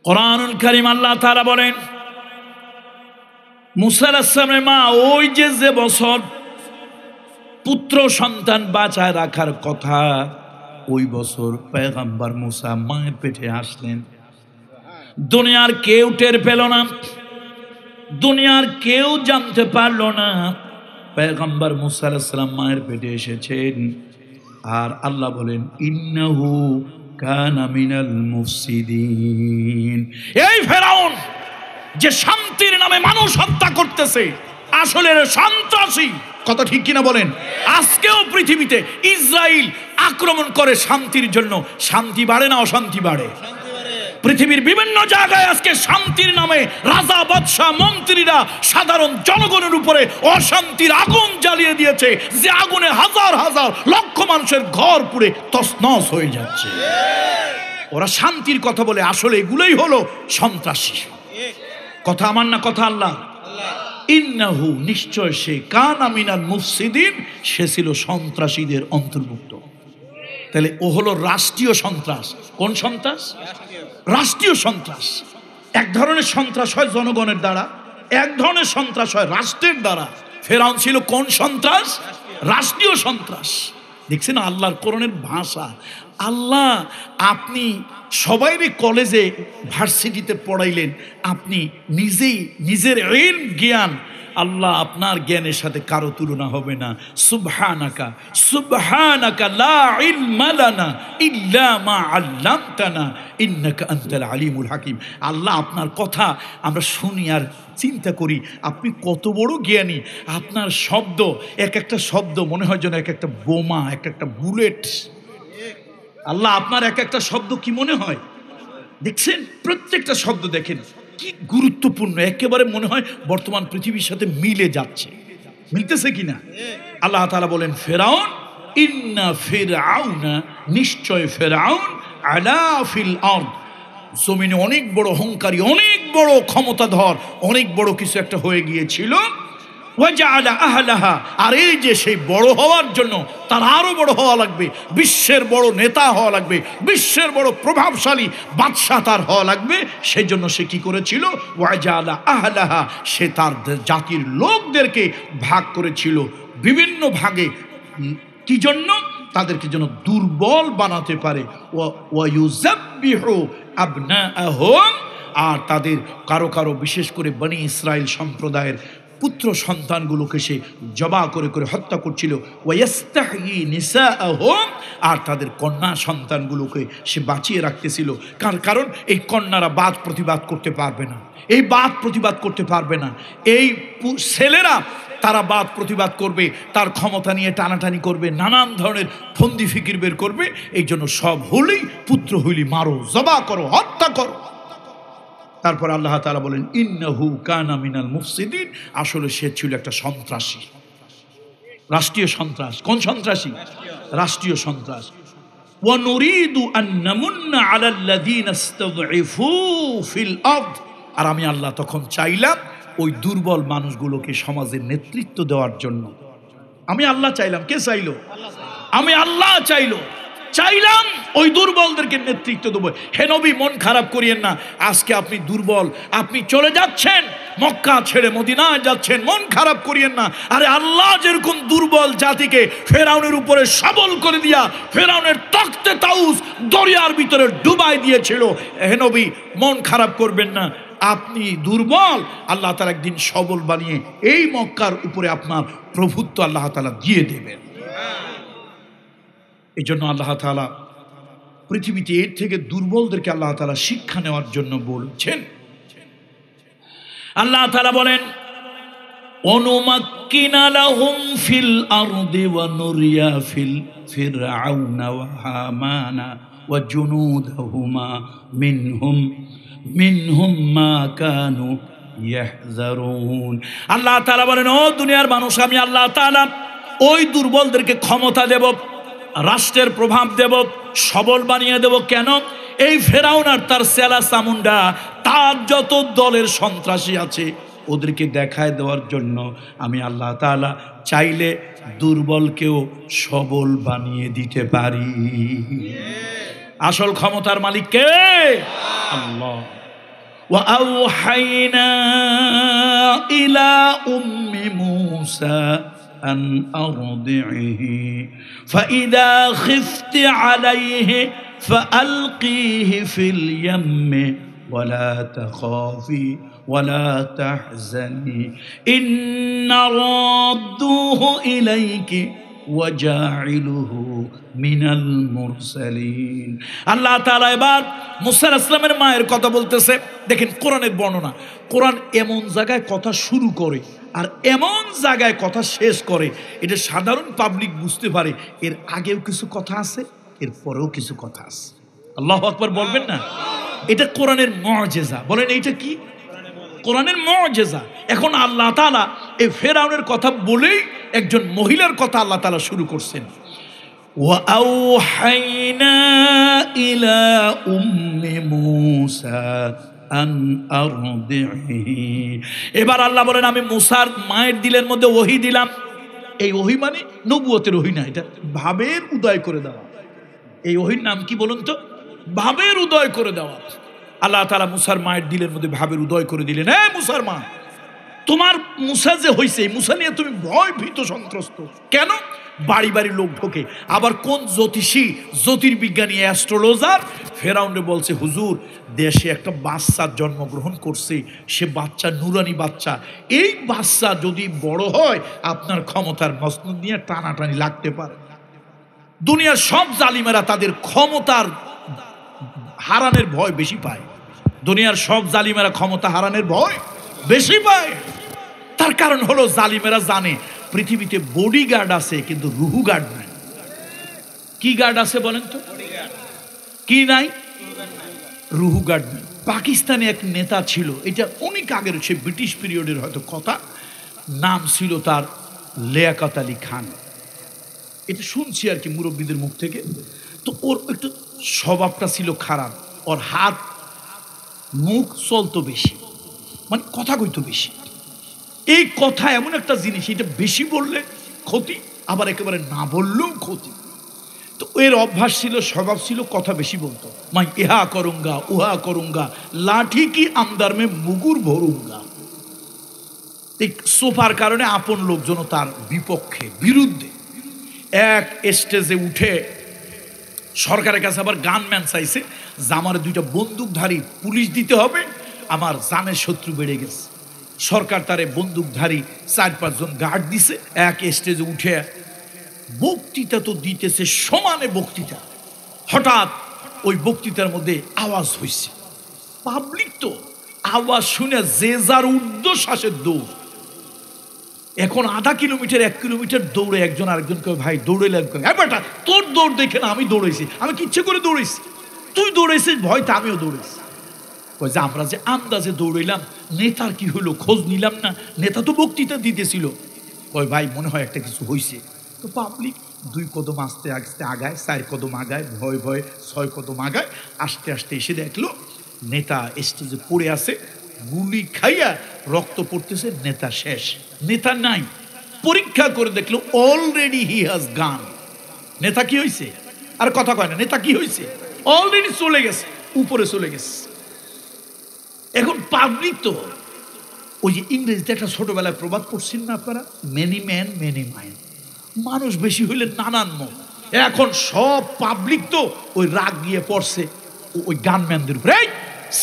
কোরআনুল কারীম আল্লাহ তাআলা বলেন, মুসা আলাইহিস সালামের মা ওই যে বছর পুত্র সন্তান বাঁচায় রাখার কথা, ওই বছর পয়গম্বর মুসা মায়ের পেটে আসলেন। দুনিয়ার কেউ টের পেল না, দুনিয়ার কেউ জানতে পারলো না পয়গম্বর মুসা আলাইহিস সালাম মায়ের পেটে এসেছেন। আর আল্লাহ বলেন, ইন্নাহু কানা মিনাল মুফসিদিন। এই ফেরাউন যে শান্তির নামে মানুষ হত্যা করতেছে, আসলে সন্ত্রাসী। কথা ঠিক কিনা বলেন? আজকেও পৃথিবীতে ইসরায়েল আক্রমণ করে শান্তির জন্য, শান্তি বাড়ে না অশান্তি বাড়ে? পৃথিবীর বিভিন্ন জায়গায় আজকে শান্তির নামে রাজা বাদশাহ মন্ত্রীরা সাধারণ জনগণের উপরে অশান্তির আগুন জ্বালিয়ে দিয়েছে, যে আগুনে হাজার হাজার লক্ষ মানুষের ঘর পুড়ে তছনছ হয়ে যাচ্ছে। ওরা শান্তির কথা বলে, আসলে এগুলোই হলো সন্ত্রাসী। কথা আমার না কথা আল্লাহ? ইন্নাহু নিশ্চয় সে কানা মিনাল মুফসিদিন, সে ছিল সন্ত্রাসীদের অন্তর্ভুক্ত। তাহলে ও হলো রাষ্ট্রীয় সন্ত্রাস। কোন সন্ত্রাস? রাষ্ট্রীয় সন্ত্রাস। এক ধরনের সন্ত্রাস হয় জনগণের দ্বারা, এক ধরনের সন্ত্রাস হয় রাষ্ট্রের দ্বারা। ফেরাউন ছিল কোন সন্ত্রাস? রাষ্ট্রীয় সন্ত্রাস। দেখছেন আল্লাহর কোরআনের ভাষা। আল্লাহ আপনি সবাইরে কলেজে ভার্সিটিতে পড়াইলেন, আপনি নিজেই নিজের ইলম জ্ঞান, আল্লাহ আপনার জ্ঞানের সাথে কারো তুলনা হবে না। সুবহানাকা সুবহানাকা লা ইলমা লানা ইল্লা মা আল্লামতানা ইন্নাকা আনতাল আলিমুল হাকিম। আল্লাহ আপনার কথা আমরা শুনি আর চিন্তা করি, আপনি কত বড় জ্ঞানী। আপনার শব্দ, এক একটা শব্দ মনে হয় যেন এক একটা বোমা, এক একটা বুলেট। আল্লাহ আপনার এক একটা শব্দ কি মনে হয়? দেখছেন প্রত্যেকটা শব্দ দেখেন কি গুরুত্বপূর্ণ, একেবারে মনে হয় বর্তমান পৃথিবীর সাথে মিলে যাচ্ছে। মিলতেছে কিনা? আল্লাহ তাআলা বলেন, ফেরাউন ইন্না ফিরআউনা, নিশ্চয় ফেরাউন আলা ফিল আরদ, জমিনে অনেক বড় অহংকারী, অনেক বড় ক্ষমতাধর, অনেক বড় কিছু একটা হয়ে গিয়েছিল। ওয়াজআলা আহলাহা, আর এই যে সেই বড় হওয়ার জন্য তার আরো বড় হওয়া লাগবে, বিশ্বের বড় নেতা হওয়া লাগবে, বিশ্বের বড় প্রভাবশালী বাদশাহ তার হওয়া লাগবে। সেই জন্য সে কি করেছিল? ওয়াজআলা আহলাহা, সে তার জাতির লোকদেরকে ভাগ করেছিল বিভিন্ন ভাগে। কি জন্য? তাদেরকে যেন দুর্বল বানাতে পারে। ওয়া ইউযাব্বিহু আবনাআহুম, আর তাদের কারো কারো বিশেষ করে বনি ইসরায়েল সম্প্রদায়ের পুত্র সন্তানগুলোকে সে জবাহ করে করে হত্যা করছিল। ওয়াইস্তাহয়ি নিসাআহুম, আর তাদের কন্যা সন্তানগুলোকে সে বাঁচিয়ে রাখতেছিল। কারণ এই কন্যারা বাদ প্রতিবাদ করতে পারবে না, এই বাদ প্রতিবাদ করতে পারবে না। এই ছেলেরা তারা বাদ প্রতিবাদ করবে, তার ক্ষমতা নিয়ে টানাটানি করবে, নানান ধরনের ফন্দি ফিকির বের করবে। এই জন্য সব হলেই পুত্র হইলি মারো, জবাহ করো, হত্যা করো। তারপর আল্লাহ তাআলা বলেন ইন্নাহু কানা মিনাল মুফসিদিন, আসলে সে ছিল একটা সন্ত্রাসী, রাষ্ট্রীয় সন্ত্রাস। কোন সন্ত্রাসী? রাষ্ট্রীয় সন্ত্রাস। ওয়া নুরিদু আন নামুন্না আলাল্লাযিনা ইসতাদঈফু ফিল আরদ, আর আমি আল্লাহ তখন চাইলাম ওই দুর্বল মানুষগুলোকে সমাজের নেতৃত্ব দেওয়ার জন্য। আমি আল্লাহ চাইলাম। কে চাইলো? আমি আল্লাহ চাইলাম ওই দুর্বলদেরকে নেতৃত্ব দেবো। হে নবী, মন খারাপ করিয়েন না। আজকে আপনি দুর্বল, আপনি চলে যাচ্ছেন, মক্কা ছেড়ে মদিনায় যাচ্ছেন, মন খারাপ করিয়েন না। আরে আল্লাহ যেরকম দুর্বল জাতিকে ফেরাউনের উপরে সবল করে দিয়া ফেরাউনের তখতে তাউস দরিয়ার ভিতরে ডুবাই দিয়েছিল, হে নবী মন খারাপ করবেন না। আপনি দুর্বল, আল্লাহ তাআলা একদিন সবল বানিয়ে এই মক্কার উপরে আপনার প্রভুত্ব আল্লাহ তাআলা দিয়ে দেবেন। এই জন্য আল্লাহ তাআলা পৃথিবীতে এর থেকে দুর্বলদেরকে আল্লাহ তাআলা শিক্ষা নেওয়ার জন্য বলছেন। আল্লাহ তাআলা বলেন অনুমাক্কিনা লাহুম ফিল আরদি ওয়া নুরিয়া ফিরআউনা ওয়া হামানা ওয়া জুনুদাহুমা মিনহুম মা কানু ইয়াহযারুন। আল্লাহ তাআলা বলেন ও দুনিয়ার মানুষ, আমি আল্লাহ তাআলা ওই দুর্বলদেরকে ক্ষমতা দেব, রাষ্ট্রের প্রভাব দেব, সবল বানিয়ে দেব। কেন? এই ফেরাউন আর তার সেলা চামুন্ডা, তার যত দলের সন্ত্রাসী আছে ওদেরকে দেখায় দেওয়ার জন্য আমি আল্লাহ তাআলা চাইলে দুর্বলকেও সবল বানিয়ে দিতে পারি। আসল ক্ষমতার মালিক কে? আল্লাহ। ওয়া আওহাইনা ইলা উম্মি মূসা أن أرضعه فإذا خفت عليه فألقيه في اليم ولا تخافي ولا تحزني إن رادوه إليك وجاعله من المرسلين। আল্লাহ তাআলা এবার মুসা আলাইহিস সালামের মায়ের কথা বলতেছে। দেখেন কোরআনের বর্ণনা, কোরআন এমন জায়গায় কথা শুরু করে আর এমন জায়গায় কথা শেষ করে, এটা সাধারণ পাবলিক বুঝতে পারে এর আগেও কিছু কথা আছে, এর পরেও কিছু কথা আছে। আল্লাহু আকবার বলবেন না? এটা কোরআনের মুআজিজা। বলেন এইটা কি? কোরআনের মুআজিজা। এখন আল্লাহ তাআলা এই ফেরাউনের কথা বলেই একজন মহিলার কথা আল্লাহ তাআলা শুরু করছেন। ওয়া আওহাইনা ইলা উম্মি মূসা আন আরদিহি। এবার আল্লাহ বলেন আমি মুসার মায়ের দিলের মধ্যে ওহী দিলাম। এই ওহী মানে নবুয়তের ওহী না, এটা ভাবের উদয় করে দেওয়া। এই ওহীর নাম কি বলুন তো? ভাবের উদয় করে দেওয়া। আল্লাহ তাআলা মুসার মায়ের দিলের মধ্যে ভাবের উদয় করে দিলেন। হে মুসার মা, তোমার মুসা যে হয়েছে, মুসা নিয়ে তুমি ভয় ভীত সন্ত্রস্ত। কেন? বাড়ি বাড়ি লোক ঢোকে, আবার কোন জ্যোতিষী জ্যোতির্বিজ্ঞানী অ্যাস্ট্রোলজার ফেরাউন্ডে বলছে হুজুর দেশে একটা বাচ্চার জন্মগ্রহণ করছে, সে বাচ্চা নুরানি বাচ্চা, এই বাচ্চা যদি বড় হয় আপনার ক্ষমতার মসনদ নিয়ে টানাটানি লাগতে পারে। দুনিয়ার সব জালিমেরা তাদের ক্ষমতার হারানোর ভয় বেশি পায়। দুনিয়ার সব জালিমেরা ক্ষমতা হারানোর ভয় বেশি পায়। তার কারণ হলো জালিমেরা জানে পৃথিবীতে বডিগার্ড আছে কিন্তু রুহু গার্ড নাই। কি গার্ড আছে বলেন তো? কি নাই? রুহু গার্ড নাই। পাকিস্তানে এক নেতা ছিল, এটা অনেক আগের, সে ব্রিটিশ পিরিয়ডের হয়তো কথা, নাম ছিল তার লিয়াকত আলী খান। এটা শুনছি আর কি মুরব্বীদের মুখ থেকে। তো ওর একটু স্বভাবটা ছিল খারাপ, ওর হাত মুখ চলতো বেশি, মানে কথা কইতো বেশি। এই কথা এমন একটা জিনিস, এটা বেশি বললে ক্ষতি, আবার একেবারে না বললেও ক্ষতি। তো এর অভ্যাস ছিল, স্বভাব ছিল কথা বেশি বলতো। মাই ইহা করুঙ্গা উহা করুঙ্গা লাঠি কি আন্দার মে মুগুর ভরুঙ্গা। এই সোফার কারণে আপন লোকজন তার বিপক্ষে, বিরুদ্ধে। এক স্টেজে উঠে সরকারের কাছে আবার গানম্যান চাইছে যে আমার দুইটা বন্দুকধারী পুলিশ দিতে হবে, আমার জানের শত্রু বেড়ে গেছে। সরকার তারে বন্দুকধারী 4-5 জন গার্ড দিছে। এক স্টেজে উঠে বক্তৃতা তো দিতেছে, সমানে বক্তৃতা। হঠাৎ ওই বক্তৃতার মধ্যে আওয়াজ হয়েছে। পাবলিক তো আওয়াজ শুনে যে যার ঊর্ধ্বশ্বাসের দৌড়। এখন আধা কিলোমিটার 1 কিলোমিটার দৌড়ে একজন আরেকজনকে, ভাই দৌড়াইলেন, হ্যাঁ বেটা তোর দৌড় দেখে না আমি দৌড়াইছি, আমি কিচ্ছে করে দৌড়াইছি, তুই দৌড়াইছিস ভয়তে আমিও দৌড়াইছি। যে আমরা যে আন্দাজে দৌড়াইলাম, নেতার কি হলো খোঁজ নিলাম না, নেতা তো বক্তৃতা দিতেছিল। ওই ভাই মনে হয় একটা কিছু হয়েছে। তো পাবলিক 2 কদম আস্তে আস্তে আগায়, 4 কদম আগায়, ভয় ভয়ে 6 কদম আগায়। আস্তে আস্তে এসে দেখলো নেতা স্টেজে পড়ে আছে, গুলি খাইয়া রক্ত পড়তেছে, নেতা শেষ, নেতা নাই। পরীক্ষা করে দেখলো অলরেডি হি হ্যাজ গান। নেতা কি হয়েছে? আর কথা কয় না, নেতা কি হয়েছে? অলরেডি চলে গেছে, উপরে চলে গেছে। এখন পাবলিক তো ওই যে ইংরেজিতে একটা ছোটবেলায় প্রবাদ পড়ছেন না আপনারা, মেনি ম্যান মেনি মাইন্ড। মানুষ বেশি হইলে নানান মত। এখন সব পাবলিক তো ওই রাগ গিয়ে পড়ছে ওই গানম্যানদের উপরে। এই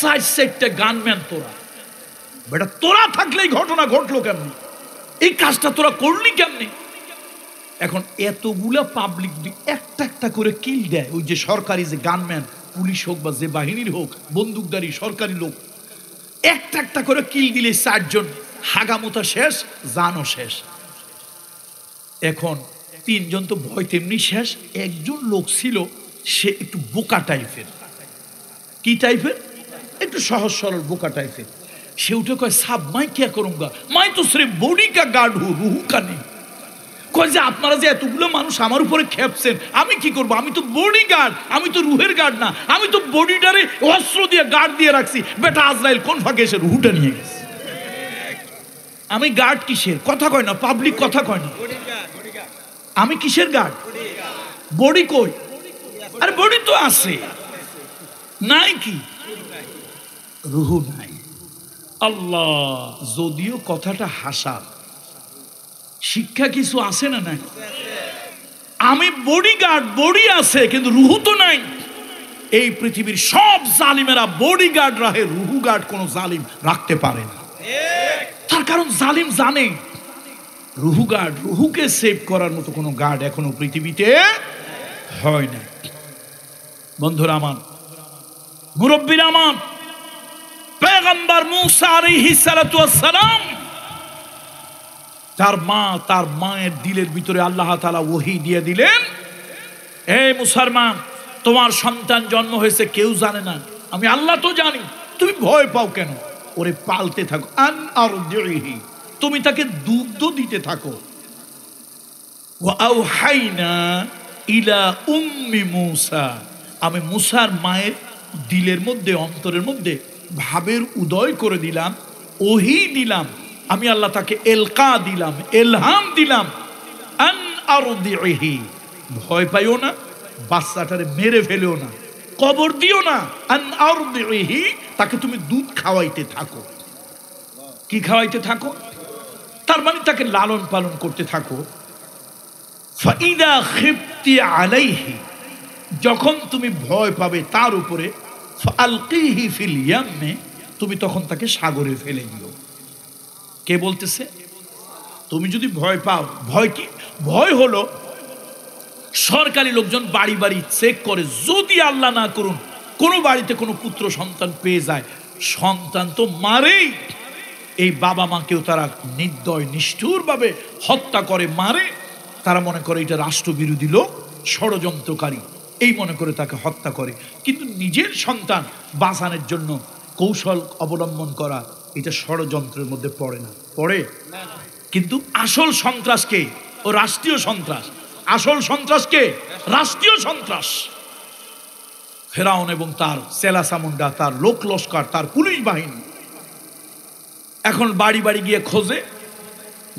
4-4টা গানম্যান তোরা, বেটা তোরা থাকলে এই ঘটনা ঘটলো কেমনি? এই কাজটা তোরা করলি কেমনি? এখন এতগুলা পাবলিক একটা একটা করে কিল দেয়। ওই যে সরকারি যে গানম্যান, পুলিশ হোক বা যে বাহিনীর হোক, বন্দুকধারী সরকারি লোক, একটা একটা করে কিল দিলে 4 জন, হাগামোতা শেষ, জানও শেষ। এখন 3 জন তো ভয় তেমনি শেষ। একজন লোক ছিল, সে একটু বোকা টাইপের। কি টাইপের? একটু সহজ সরল বোকা টাইপের। সে উঠে কয়, সাব মাই কে করুঙ্গা, মাই তো সির্ফ বডি কা গার্ড হু, রুহু কা নেই। কয় যে আপনারা যে এতগুলো মানুষ আমার উপরে খেপছেন, আমি কি করব? আমি তো বডি গার্ড, আমি তো রুহের গার্ড না, আমি তো বডিটারে অস্ত্র দিয়ে গার্ড দিয়ে রাখছি। বেটা আজরাইল কোন ফাঁকে এসে রুহুটা নিয়ে গেছে। আমি গার্ড কিসের? কথা কয় না, পাবলিক কথা কয় না। আমি কিসের গার্ড? বডি কই? আরে বডি তো আছে, নাই কি? রুহু নাই। আল্লাহ, যদিও কথাটা হাসার, শিক্ষা কিছু আছে না নাই? আমি বডি গার্ড, বডি আছে কিন্তু রুহু তো নাই। এই পৃথিবীর সব জালিমেরা বডি গার্ড রাখে, রুহু গার্ড কোন জালিম রাখতে পারে না। তার কারণ জালিম জানে রুহু গার্ড, রুহুকে সেভ করার মতো কোনো গার্ড এখনো পৃথিবীতে হয় না। বন্ধুরা আমার, মুরব্বীরা আমার, পয়গম্বর মূসা আলাইহিস সালাতু ওয়াস সালাম, তার মায়ের দিলের ভিতরে আল্লাহ তাআলা ওহী দিয়ে দিলেন, এই মুসলমান, তোমার সন্তান জন্ম হয়েছে, কেউ জানে না, আমি আল্লাহ তো জানি, তুমি ভয় পাও কেন? ওরে পালতে থাকো, আন আরদিহি, তুমি তাকে দুধ দিতে থাকো। ওয়া আওহাইনা ইলা উম্মি মূসা, আমি মূসার মায়ের দিলের মধ্যে, অন্তরের মধ্যে ভাবের উদয় করে দিলাম, ওহী দিলাম, আমি আল্লাহ তাকে এলকা দিলাম, এলহাম দিলাম, আন আরদিহি, ভয় পাইও না, বাচ্চাটারে মেরে ফেলেও না, কবর দিও না, আন আরদিহি, তাকে তুমি দুধ খাওয়াইতে থাকো। কি খাওয়াইতে থাকো? তার মানে তাকে লালন পালন করতে থাকো। ফাইদা খিফতি আলাইহি, যখন তুমি ভয় পাবে তার উপরে, ফালকিহি ফিল ইয়ামে, তুমি তখন তাকে সাগরে ফেলে দিও। কে বলতেছে? তুমি যদি ভয় পাও, ভয় কি? ভয় হলো সরকারি লোকজন বাড়ি বাড়ি চেক করে, যদি আল্লাহ না করুন কোনো বাড়িতে কোনো পুত্র সন্তান পেয়ে যায়, সন্তান তো মারেই, এই বাবা মাকেও তারা নির্দয় নিষ্ঠুরভাবে হত্যা করে, মারে। তারা মনে করে এটা রাষ্ট্রবিরোধী লোক, ষড়যন্ত্রকারী, এই মনে করে তাকে হত্যা করে। কিন্তু নিজের সন্তান বাঁচানোর জন্য কৌশল অবলম্বন করা, এটা ষড়যন্ত্রের মধ্যে পড়ে না? পড়ে। কিন্তু আসল সন্ত্রাসকে ও রাষ্ট্রীয় সন্ত্রাস, আসল সন্ত্রাসকে রাষ্ট্রীয় সন্ত্রাস। ফেরাউন এবং তার সেলা সামুন্ডা, তার লোক লস্কর, তার পুলিশ বাহিনী এখন বাড়ি বাড়ি গিয়ে খোঁজে।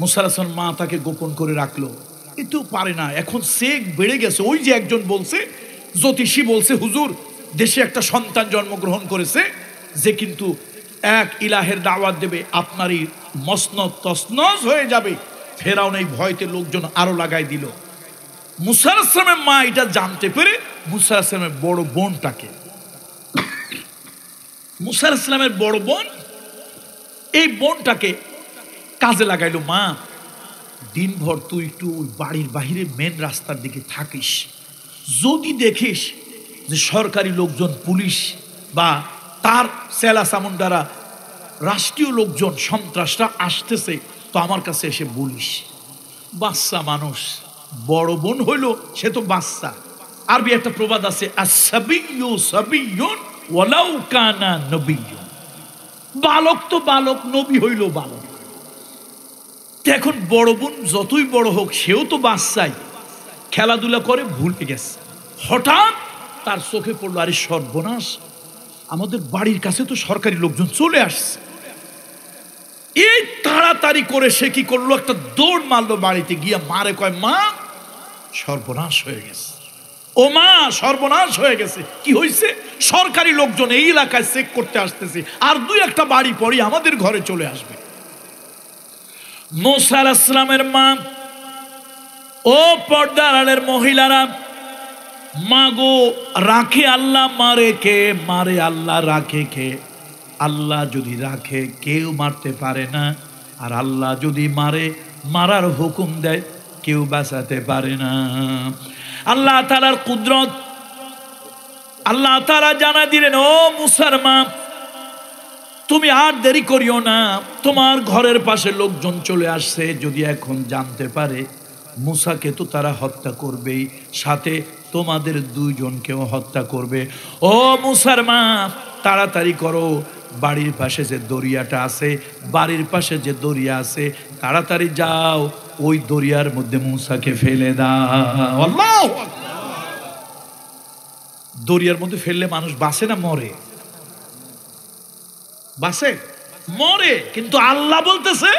মুসা আলাইহিস সালাম মা তাকে গোপন করে রাখলো, কিন্তু পারে না, এখন সেক বেড়ে গেছে। ওই যে একজন বলছে, জ্যোতিষী বলছে, হুজুর দেশে একটা সন্তান জন্মগ্রহণ করেছে যে কিন্তু এক ইলাহের দাওয়াত দেবে, আপনারই মসনদ তসনজ হয়ে যাবে। ফেরাউন এই ভয়তে লোকজন আরো লাগাই দিল। মুসা আলাইহিস সালামের মা এটা জানতে পেরে মুসা আলাইহিস সালামের বড় বোনটাকে, মুসা আলাইহিস সালামের বড় বোন এই বোনটাকে কাজে লাগাইলো, মা দিনভর তুই একটু ওই বাড়ির বাহিরে মেন রাস্তার দিকে থাকিস, যদি দেখিস যে সরকারি লোকজন, পুলিশ বা তার সেলা সামুন্ডারা, রাষ্ট্রীয় লোকজন, সন্ত্রাসরা আসতেছে, তো আমার কাছে এসে বলিস। বাচ্চা মানুষ, বড় বোন হইল, সে তো বাচ্চা। আরবি একটা প্রবাদ আছে, আস-সাবিয়্যু সাবিয়্যুন ওয়ালাউ কানা নবিয়্যুন, বালক তো বালক, নবী হইল বালক। এখন বড় বোন যতই বড় হোক, সেও তো বাচ্চাই, খেলাধুলা করে ভুলে গেছে। হঠাৎ তার চোখে পড়লো, আরে সর্বনাশ, আমাদের বাড়ির কাছে তো সরকারি লোকজন চলে আসছে। এই তাড়াতাড়ি করে সে কি করলো, একটা দৌড় মারলো বাড়িতে গিয়া, মারে কয়, মা সর্বনাশ হয়ে গেছে। ও মা সর্বনাশ হয়ে গেছে। কি হয়েছে? সরকারি লোকজন এই এলাকায় চেক করতে আসতেছে, আর 2-1টা বাড়ি পরে আমাদের ঘরে চলে আসবে। মুসা আলাইহিস সালামের মা, ও পর্দার আড়ের মহিলারা, মাগো রাখে আল্লাহ, মারে কে? মারে আল্লাহ, রাখে কে? আল্লাহ যদি রাখে কেউ মারতে পারে না, আর আল্লাহ যদি মারে, মারার হুকুম দেয়, কেউ বাঁচাতে পারে না। আল্লাহ তাআলার কুদরত আল্লাহ তাআলা জানা দিলেন, ও মুসার মা, তুমি আর দেরি করিও না, তোমার ঘরের পাশে লোকজন চলে আসছে, যদি এখন জানতে পারে, মুসাকে তো তারা হত্যা করবেই, সাথে তোমাদের 2 জনকেও হত্যা করবে। ও মুসার মা, তাড়াতাড়ি করো, বাড়ির পাশে যে দরিয়াটা আছে, বাড়ির পাশে যে দরিয়া আছে, তাড়াতাড়ি যাও, ওই দরিয়ার মধ্যে মুসাকে ফেলে দাও। আল্লাহু আকবার। দরিয়ার মধ্যে ফেললে মানুষ বাঁচে না মরে? বাঁচে, মরে। কিন্তু আল্লাহ বলতেছে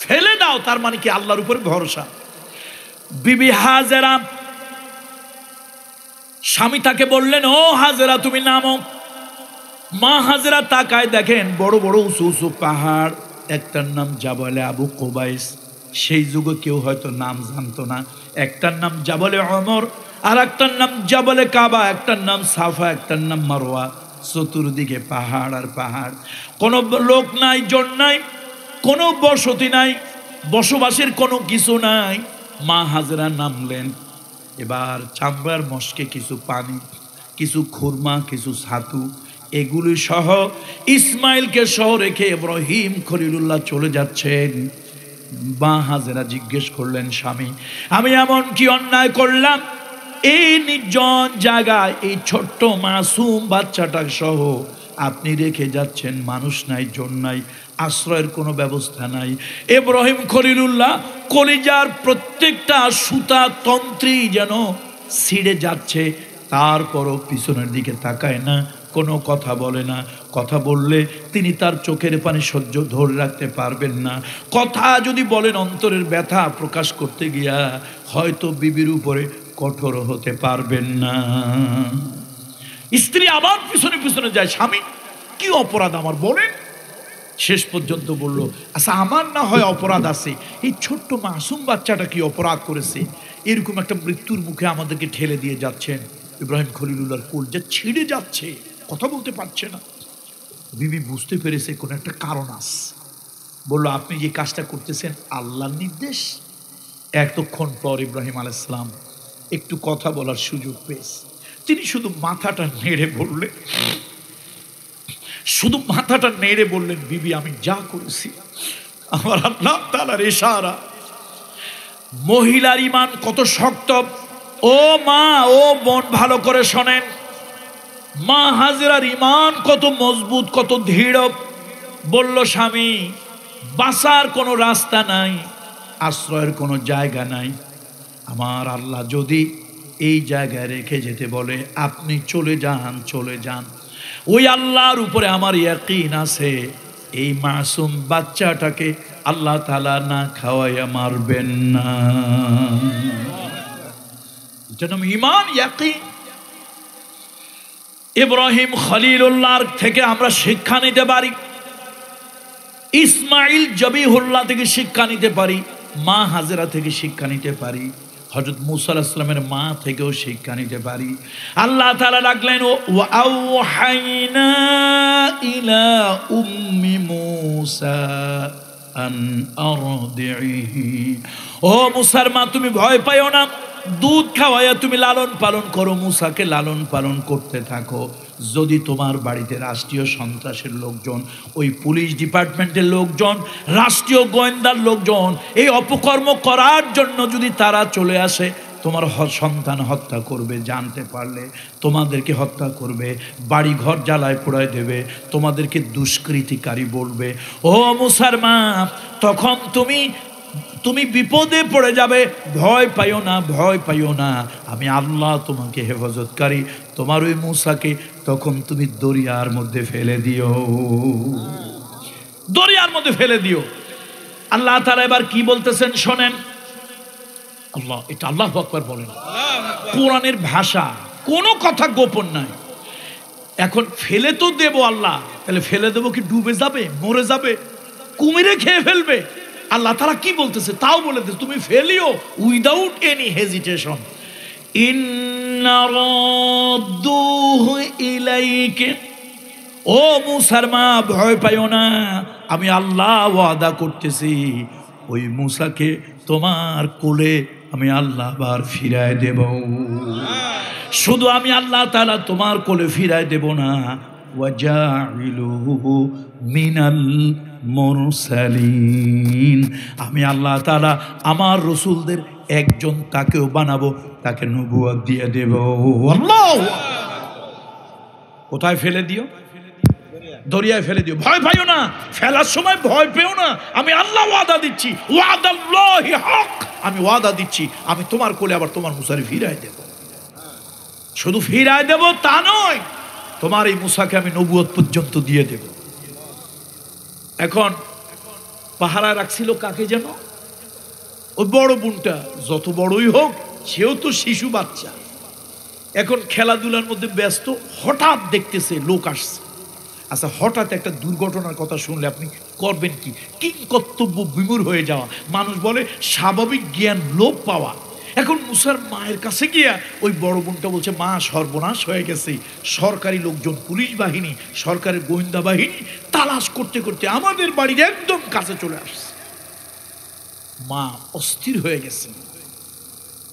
ফেলে দাও, তার মানে কি আল্লাহর উপরে ভরসা। বিবি হাজেরা, স্বামী তাকে বললেন, ও হাজেরা তুমি নামো। মা হাজেরা তাকায়, দেখেন বড় বড় উঁচু উঁচু পাহাড়, একটার নাম জাবালে আবু কুবাইস, সেই যুগে কেউ হয়তো নাম জানতো না। একটার নাম জাবালে ওমর, আর একটার নাম জাবালে কাবা, একটার নাম সাফা, একটার নাম মারওয়া। চতুর্দিকে পাহাড় আর পাহাড়, কোনো লোক নাই, জন নাই, কোনো বসতি নাই, বসবাসের কোনো কিছু নাই। মা হাজেরা নামলেন, এবার চামড়ার মশকে কিছু পানি, কিছু খুরমা, কিছু ছাতু, এগুলি সহ ইসমাইলকে সহ রেখে ইব্রাহিম খলিলুল্লাহ চলে যাচ্ছেন। মা হাজেরা জিজ্ঞেস করলেন, স্বামী আমি এমন কি অন্যায় করলাম, এই নির্জন জায়গায় এই ছোট্ট মাসুম বাচ্চাটা সহ আপনি রেখে যাচ্ছেন? মানুষ নাই, জন নাই, আশ্রয়ের কোনো ব্যবস্থা নাই। ইব্রাহিম খলিলুল্লাহ কলিজার প্রত্যেকটা সুতা তন্ত্রী যেন ছিঁড়ে যাচ্ছে, তারপরও পিছনের দিকে তাকায় না, কোনো কথা বলে না। কথা বললে তিনি তার চোখের পানি সহ্য ধরে রাখতে পারবেন না। কথা যদি বলেন, অন্তরের ব্যথা প্রকাশ করতে গিয়া হয়তো বিবির উপরে কঠোর হতে পারবেন না। স্ত্রী আবার পিছনে পিছনে যায়, স্বামী কি অপরাধ আমার বলেন? শেষ পর্যন্ত বলল, আচ্ছা আমার না হয় অপরাধ আছে, এই ছোট্ট মাসুম বাচ্চাটা কি অপরাধ করেছে? এরকম একটা মৃত্যুর মুখে আমাদেরকে ঠেলে দিয়ে যাচ্ছেন। ইব্রাহিম খলিলুল্লাহর কলজা ছিঁড়ে যাচ্ছে, কথা বলতে পারছে না। বিবি বুঝতে পেরেছে কোনো একটা কারণ আছে, বলল, আপনি যে কাজটা করতেছেন আল্লাহর নির্দেশ। এতক্ষণ পর ইব্রাহিম আলাইহিস সালাম একটু কথা বলার সুযোগ পেয়েছে। তিনি শুধু মাথাটা নেড়ে বললেন, বিবি আমি যা করেছি আমার আল্লাহ তাআলার ইশারা। মহিলার ঈমান কত শক্ত! ও মা, ও বোন, ভালো করে শোনেন, মা হাজেরার ঈমান কত মজবুত, কত দৃঢ়। বলল, স্বামী বাঁচার কোনো রাস্তা নাই, আশ্রয়ের কোনো জায়গা নাই, আমার আল্লাহ যদি এই জায়গায় রেখে যেতে বলে আপনি চলে যান, চলে যান। ওই আল্লাহর উপরে আমার ইয়াকিন আছে, এই মাসুম বাচ্চাটাকে আল্লাহ তাআলা না খাওয়াইয়া মারবেন না। এটা নাম ঈমান, ইয়াকিন। ইব্রাহিম খলিলুল্লাহর থেকে আমরা শিক্ষা নিতে পারি, ইসমাইল জবিহুল্লাহ থেকে শিক্ষা নিতে পারি, মা হাজেরা থেকে শিক্ষা নিতে পারি। হযরত মূসা আলাইহিস সালামের মা থেকেও শিক্ষা নিতে পারি। আল্লাহ তাআলা ডাকলেন, ওয়া আওহাইনা ইলা উম্মি মূসা আন আরদিহি, ও মূসার মা তুমি ভয় পাইও না, দুধ খাওয়াইয়া তুমি লালন পালন করো, মূসাকে লালন পালন করতে থাকো। যদি তোমার বাড়িতে রাষ্ট্রীয় সন্ত্রাসের লোকজন, ওই পুলিশ ডিপার্টমেন্টের লোকজন, রাষ্ট্রীয় গোয়েন্দার লোকজন এই অপকর্ম করার জন্য যদি তারা চলে আসে, তোমার সন্তান হত্যা করবে, জানতে পারলে তোমাদেরকে হত্যা করবে, বাড়ি ঘর জ্বালায় পোড়ায় দেবে, তোমাদেরকে দুষ্কৃতিকারী বলবে। ও মূসার মা, তখন তুমি বিপদে পড়ে যাবে, ভয় পাইও না, ভয় পাইও না, আমি আল্লাহ তোমাকে হেফাজতকারী। তোমার ওই মূসাকে তখন তুমি দরিয়ার মধ্যে ফেলে দিও, দরিয়ার মধ্যে ফেলে দিও। আল্লাহ তাআলা এবার কি বলতেছেন শোনেন। আল্লাহ, এটা আল্লাহু আকবার বলেন। কোরআনের ভাষা, কোনো কথা গোপন নাই। এখন ফেলে তো দেব আল্লাহ, তাহলে ফেলে দেব কি ডুবে যাবে, মরে যাবে, কুমিরে খেয়ে ফেলবে? আল্লাহ তাআলা কি বলতেছে তাও বলে দিচ্ছে, তুমি ফেলিও উইদাউট এনি হেজিটেশন। ইন্না রাদ্দুহু ইলাইকা, ও মূসার মা ভয় পাইও না, আমি আল্লাহ ওয়াদা করতেছি ওই মূসাকে তোমার কোলে আমি আল্লাহ আবার ফিরায় দেব। শুধু আমি আল্লাহ তাআলা তোমার কোলে ফিরায় দেব না, ওয়াজাইলুহু মিনাল মুরসালিন, আমি আল্লাহ তাআলা আমার রাসূলদের একজন তাকেও বানাবো, তাকে নবুয়ত দিয়ে দেব। আল্লাহু কোথায় ফেলে দিও? দরিয়ায় ফেলে দিও। ভয় পাইও না, ফেলার সময় ভয় পেও না, আমি আল্লাহ ওয়াদা দিচ্ছি, ওয়াদাল্লাহি হক, আমি ওয়াদা দিচ্ছি আমি তোমার কোলে আবার তোমার মূসারে ফিরায় দেব। শুধু ফিরায় দেব তা নয়, তোমার এই মূসাকে আমি নবুয়ত পর্যন্ত দিয়ে দেব। এখন পাহারায় রাখছিল কাকে যেন? ওই বড় বোনটা, যত বড়ই হোক সেও তো শিশু বাচ্চা। এখন খেলাধুলার মধ্যে ব্যস্ত, হঠাৎ দেখতেছে লোক আসছে। আচ্ছা, হঠাৎ একটা দুর্ঘটনার কথা শুনলে আপনি করবেন কি? কিংকর্তব্য বিমূঢ় হয়ে যাওয়া, মানুষ বলে স্বাভাবিক জ্ঞান লোপ পাওয়া। এখন মূসার মায়ের কাছে গিয়া ওই বড় বোনটা বলছে, মা সর্বনাশ হয়ে গেছে, সরকারি লোকজন, পুলিশ বাহিনী, সরকারের গোয়েন্দা বাহিনী তালাশ করতে করতে আমাদের বাড়ির একদম কাছে চলে আসছে। মা অস্থির হয়ে গেছে।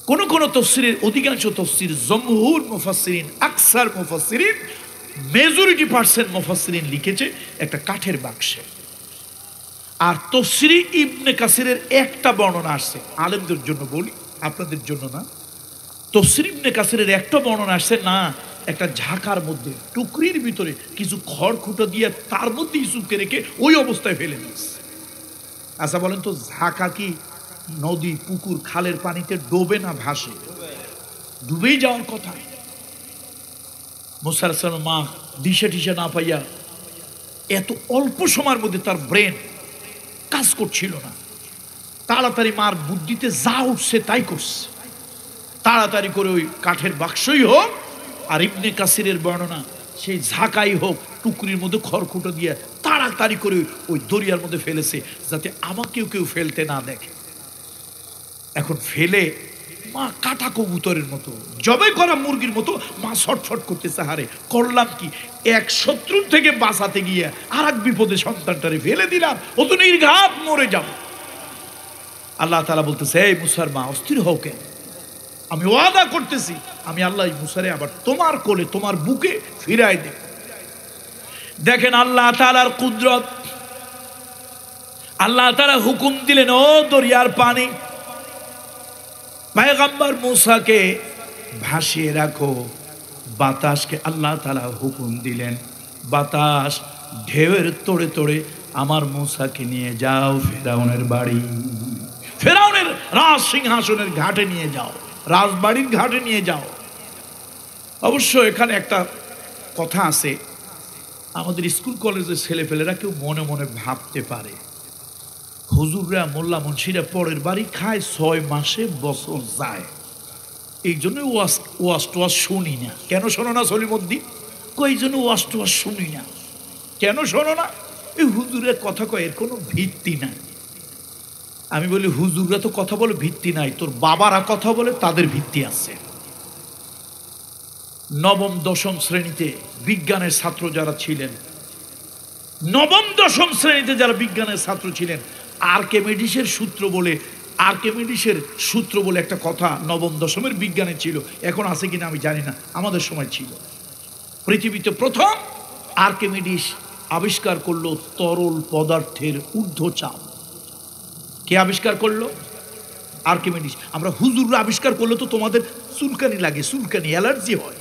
কোন কোন তফসিরের, অধিকাংশ তফসির, জমহুর মুফাসসিরিন, আকসার মুফাসসিরিন, মেজরিটি পার্সেন্ট মুফাসসিরিন লিখেছে একটা কাঠের বাক্সে। আর তফসিরে ইবনে কাসিরের একটা বর্ণনা আসছে, আলেমদের জন্য বলি, আপনাদের জন্য না। তফসির ইবনে কাসিরের একটা বর্ণনা আসছে, না একটা ঝাঁকার মধ্যে টুকরির ভিতরে কিছু খড়কুটো দিয়ে তার মধ্যে ইউসুফকে রেখে ওই অবস্থায় ফেলে দিয়েছে। আচ্ছা বলেন তো, ঝাঁকা কি নদী, পুকুর, খালের পানিতে ডোবে না ভাসে? ডুবেই যাওয়ার কথা। মূসা আলাইহিস সালাম মা দিশা টিশা না পাইয়া, এত অল্প সময়ের মধ্যে তার ব্রেন কাজ করছিল না, তাড়াতাড়ি মার বুদ্ধিতে যা উঠছে তাই করছে। তাড়াতাড়ি করে ওই কাঠের বাক্সই হোক আর ইবনে কাসিরের বর্ণনা সেই ঝাঁকাই হোক, টুকরির মধ্যে খড়কুটো দিয়ে তাড়াতাড়ি করে ওই দরিয়ার মধ্যে ফেলেছে, যাতে আমাকেও কেউ ফেলতে না দেখে। এখন ফেলে মা কাটা কবুতরের মতো, জবাই করা মুরগির মতো মা ছটফট করতেছে, হারে করলাম কি, এক শত্রুর থেকে বাঁচাতে গিয়ে আর এক বিপদে সন্তানটারে ফেলে দিলাম, ও তো নির্ঘাত মরে যাব। আল্লাহ তাআলা বলতেছে, এই মূসার মা অস্থির হও কেন, আমি ওয়াদা করতেছি আমি আল্লাহ মূসারে আবার তোমার কোলে, তোমার বুকে ফিরায় দেব। দেখেন আল্লাহ তাআলার কুদরত। আল্লাহ তাআলা হুকুম দিলেন, ও দরিয়ার পানি, পয়গম্বর মূসাকে ভাসিয়ে রাখো। বাতাসকে আল্লাহ তাআলা হুকুম দিলেন, বাতাস ঢেউয়ের তোড়ে তোড়ে আমার মূসাকে নিয়ে যাও ফেরাউনের বাড়ি, ফেরাউনের রাজ সিংহাসনের ঘাটে নিয়ে যাও, রাজবাড়ির ঘাটে নিয়ে যাও। অবশ্য এখানে একটা কথা আছে, আমাদের স্কুল কলেজের ছেলেপেলেরা কেউ মনে মনে ভাবতে পারে, হুজুররা, মোল্লা মুন্সিরা পরের বাড়ি খায়, 6 মাসে বছর যায়, এই জন্য ওয়াজ টোয়াজ শুনি না। কেন শোনো না সলিমুদ্দিন? এই জন্য ওয়াজ টোয়াজ শুনি না। কেন শোনো না? এই হুজুরের কথা কয়, এর কোনো ভিত্তি নাই। আমি বলি হুজুররা তো কথা বলে ভিত্তি নাই, তোর বাবারা কথা বলে তাদের ভিত্তি আছে। নবম দশম শ্রেণীতে বিজ্ঞানের ছাত্র যারা ছিলেন, নবম দশম শ্রেণীতে যারা বিজ্ঞানের ছাত্র ছিলেন, আর্কিমিডিসের সূত্র বলে একটা কথা নবম দশমের বিজ্ঞানে ছিল, এখন আছে কিনা আমি জানি না, আমাদের সময় ছিল। পৃথিবীতে প্রথম আর্কিমিডিস আবিষ্কার করলো তরল পদার্থের ঊর্ধ্বচাপ। কে আবিষ্কার করলো? আর্কিমিডিস। আমরা হুজুররা আবিষ্কার করলে তো তোমাদের চুলকানি লাগে, চুলকানি অ্যালার্জি হয়,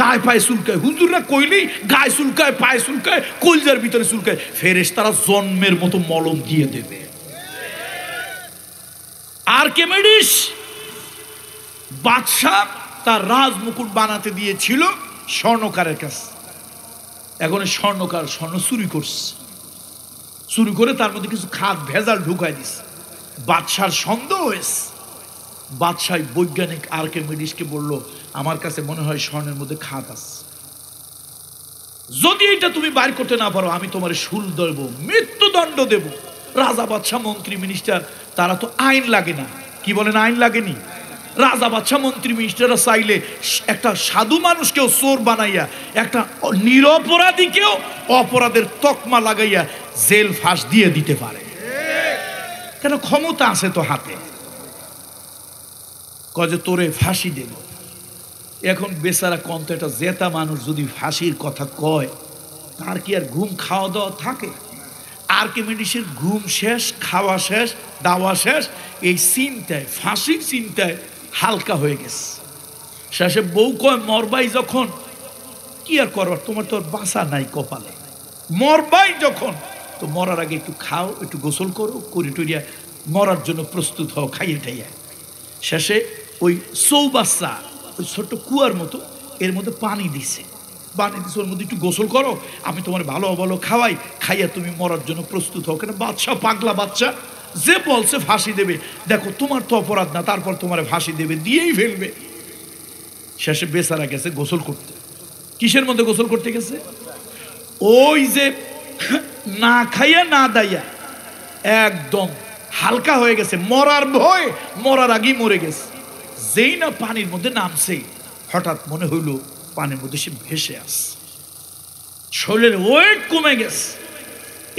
গায়ে পায়ে চুলকায়। হুজুররা কইলেই গায়ে চুলকায়, পায়ে চুলকায়, কলজার ভিতরে চুলকায়। ফেরেশতারা জন্মের মতো মলম দিয়ে দেবে। আর্কিমিডিস বাদশা তার রাজমুকুট বানাতে দিয়েছিল স্বর্ণকারের কাছে। এখন স্বর্ণকার স্বর্ণ চুরি করছে, চুরি করে তার মধ্যে কিছু খাদ ভেজাল ঢুকাই দিছে। বাদশার সন্দেহ হয়েছে। বাদশাহ বৈজ্ঞানিক আর্কিমিডিসকে বলল, আমার কাছে মনে হয় স্বর্ণের মধ্যে খাদ আছে, যদি এটা তুমি বাইর করতে না পারো আমি তোমার শুল দেব, মৃত্যুদণ্ড দেব। রাজা বাদশাহ মন্ত্রী মিনিস্টার তারা তো আইন লাগে না, কি বলেন, আইন লাগেনি। রাজা বাদশাহ মন্ত্রী মিনিস্টাররা চাইলে একটা সাধু মানুষকেও চোর বানাইয়া, একটা নিরপরাধীকেও অপরাধের তকমা লাগাইয়া জেল ফাঁস দিয়ে দিতে পারে, কেন ক্ষমতা আছে তো হাতে। কয়ে তোরে ফাঁসি দেব। এখন বেচারা কন্ত একটা জেতা মানুষ যদি ফাঁসির কথা কয়, তার কি আর ঘুম খাওয়া দাওয়া থাকে? আর্কিমিডিসের ঘুম শেষ, খাওয়া শেষ, দাওয়া শেষ, এই চিন্তায়, ফাঁসির চিন্তায় হালকা হয়ে গেছে। শেষে বউ কয়, মরবাই যখন, কি আর করবার, তোমার তো আর বাঁচা নাই কপালে, মরবাই যখন, তো মরার আগে একটু খাও, একটু গোসল করো, করে টুরিয়া মরার জন্য প্রস্তুত হও, খাইয়ে ঠাইয়া। শেষে ওই চৌবাচ্চা, ওই ছোট্ট কুয়ার মতো, এর মধ্যে পানি দিছে, ওর মধ্যে একটু গোসল করো, আমি তোমার ভালো ভালো খাওয়াই, খাইয়া তুমি মরার জন্য প্রস্তুত হও। কেন বাদশাহ পাগলা বাচ্চা, যে বলছে ফাঁসি দেবে, দেখো তোমার তো অপরাধ না, তারপর তোমার ফাঁসি দেবে, দিয়েই ফেলবে। শেষে বেচারা গেছে গোসল করতে। কিসের মধ্যে গোসল করতে গেছে? ওই যে না খাইয়া না দাইয়া একদম হালকা হয়ে গেছে, মরার ভয়, মরার আগেই মরে গেছে। যেই না পানির মধ্যে নামছে, হঠাৎ মনে হইল পানির মধ্যে সে ভেসে আসছে, শরীরের ওয়েট কমে গেছে।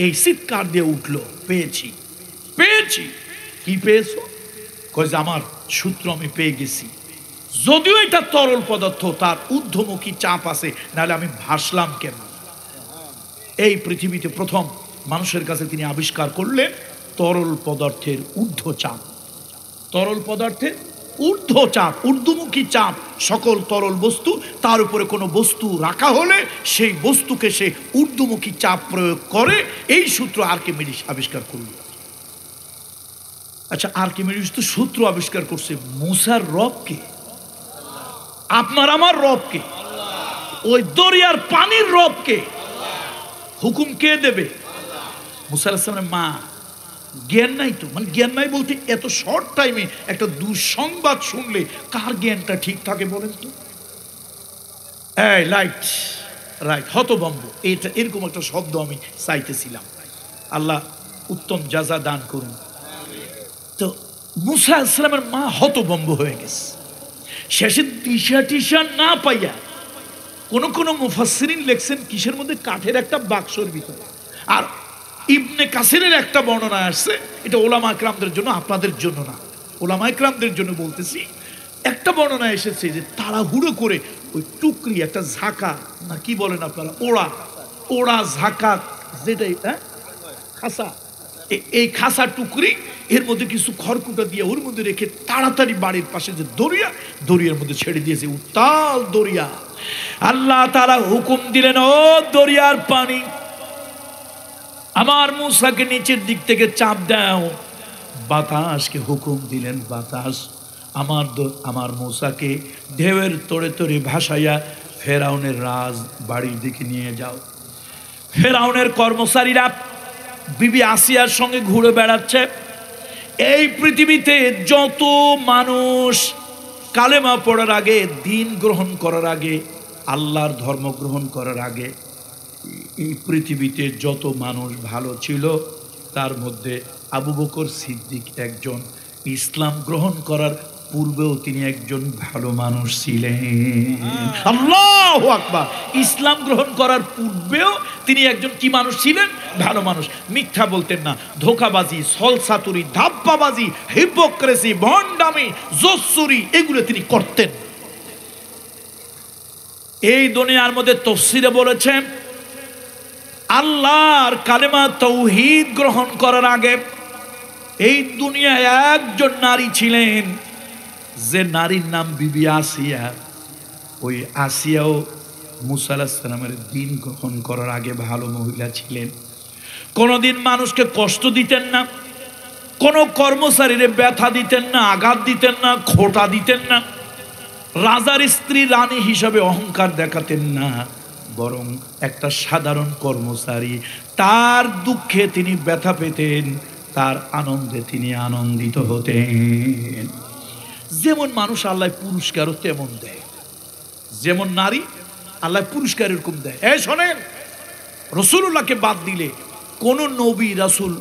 এই চিৎকার দিয়ে উঠলো, পেয়েছি, পেয়েছি। কি পেয়েছো? কয় যে আমার সূত্র আমি পেয়ে গেছি, যদিও এটা তরল পদার্থ, তার ঊর্ধ্বমুখী চাপ আছে, নাহলে আমি ভাসলাম কেন? এই পৃথিবীতে প্রথম মানুষের কাছে তিনি আবিষ্কার করলেন তরল পদার্থের ঊর্ধ্বচাপ। তরল পদার্থের ঊর্ধ্বচাপ, ঊর্ধ্বমুখী চাপ। সকল তরল বস্তু, তার উপরে কোনো বস্তু রাখা হলে সেই বস্তুকে সে ঊর্ধ্বমুখী চাপ প্রয়োগ করে। এই সূত্র আর্কিমিডিস আবিষ্কার করল। আচ্ছা, আর্কিমিডিস তো সূত্র আবিষ্কার করছে, মুসার রবকে, আপনার আমার রবকে, ওই দরিয়ার পানির রবকে হুকুম কে দেবে? মুসা আলাইহিস সালামের মা। জ্ঞান নাই তো, মানে জ্ঞান নাই বলতে এত শর্ট টাইমে একটা দুঃসংবাদ শুনলে কার জ্ঞানটা ঠিক থাকে বলেন তো? এই লাইট রাইট, হতভম্ব, এটা এরকম একটা শব্দ আমি চাইতেছিলাম। আল্লাহ উত্তম জাযা দান করুন। তো মুসা আলাইহিস সালামের মা হতভম্ব হয়ে গেছে। শেষে দিশা টিশা না পাইয়া কোন মুফাসসিরিন লেখছেন কিসের মধ্যে, কাঠের একটা বাক্সর ভিতরে। আর ইবনে কাসিরের একটা বর্ণনা আসছে, এটা ওলামা ইকরামদের জন্য, আপনাদের জন্য না, ওলামা ইকরামদের জন্য বলতেছি। একটা বর্ণনা এসেছে যে তাড়াহুড়ো করে ওই টুকরি, একটা ঝাঁকা না কি বলেন আপনারা, ওড়া ঝাঁকা, যেটাই খাসা, এই খাসা টুকরি, এর মধ্যে কিছু খড়কুটা দিয়ে ওর মধ্যে রেখে তাড়াতাড়ি বাড়ির পাশে যে দরিয়ার মধ্যে ছেড়ে দিয়েছে, উত্তাল দরিয়া। আল্লাহ তাআলা হুকুম দিলেন, ও দরিয়ার পানি, আমার মুসাকে নিচের দিক থেকে চাপ দাও। বাতাসকে হুকুম দিলেন, বাতাস আমার মুসাকে ঢেউয়ের তোড়ে তোড়ে ভাসাইয়া ফেরাউনের রাজ বাড়ির দিকে নিয়ে যাও। ফেরাউনের কর্মচারীরা বিবি আসিয়ার সঙ্গে ঘুরে বেড়াচ্ছে। এই পৃথিবীতে যত মানুষ কালেমা পড়ার আগে, দিন গ্রহণ করার আগে, আল্লাহর ধর্ম গ্রহণ করার আগে, এই পৃথিবীতে যত মানুষ ভালো ছিল তার মধ্যে আবু বকর সিদ্দিক একজন। ইসলাম গ্রহণ করার পূর্বেও তিনি একজন ভালো মানুষ ছিলেন। আল্লাহু আকবার। ইসলাম গ্রহণ করার পূর্বেও তিনি একজন কি মানুষ ছিলেন? ভালো মানুষ। মিথ্যা বলতেন না, ধোকাবাজি, ছলচাতুরি, ধাপ্পাবাজি, হিপোক্রেসি, ভণ্ডামি, জোচ্চুরি এগুলো তিনি করতেন। এই দুনিয়ার মধ্যে তাফসীরে বলেছেন আল্লাহর কালেমা তাওহীদ গ্রহণ করার আগে এই দুনিয়ায় একজন নারী ছিলেন, যে নারীর নাম বিবি আসিয়া। ওই আসিয়াও মুসা আলাইহিস সালামের দ্বীন গ্রহণ করার আগে ভালো মহিলা ছিলেন। কোনোদিন মানুষকে কষ্ট দিতেন না, কোনো কর্মচারীরে ব্যথা দিতেন না, আঘাত দিতেন না, খোঁটা দিতেন না। রাজার স্ত্রী রানী হিসাবে অহংকার দেখাতেন না, বরং একটা সাধারণ কর্মচারী, তার দুঃখে তিনি ব্যথা পেতেন, তার আনন্দে তিনি আনন্দিত হতেন। যেমন মানুষ আল্লাহ পুরস্কারও তেমন দেয়, যেমন নারী আল্লাহ পুরস্কার এরকম দেয়। এই শোনেন, রাসূলুল্লাহকে বাদ দিলে কোন নবী, রাসূল,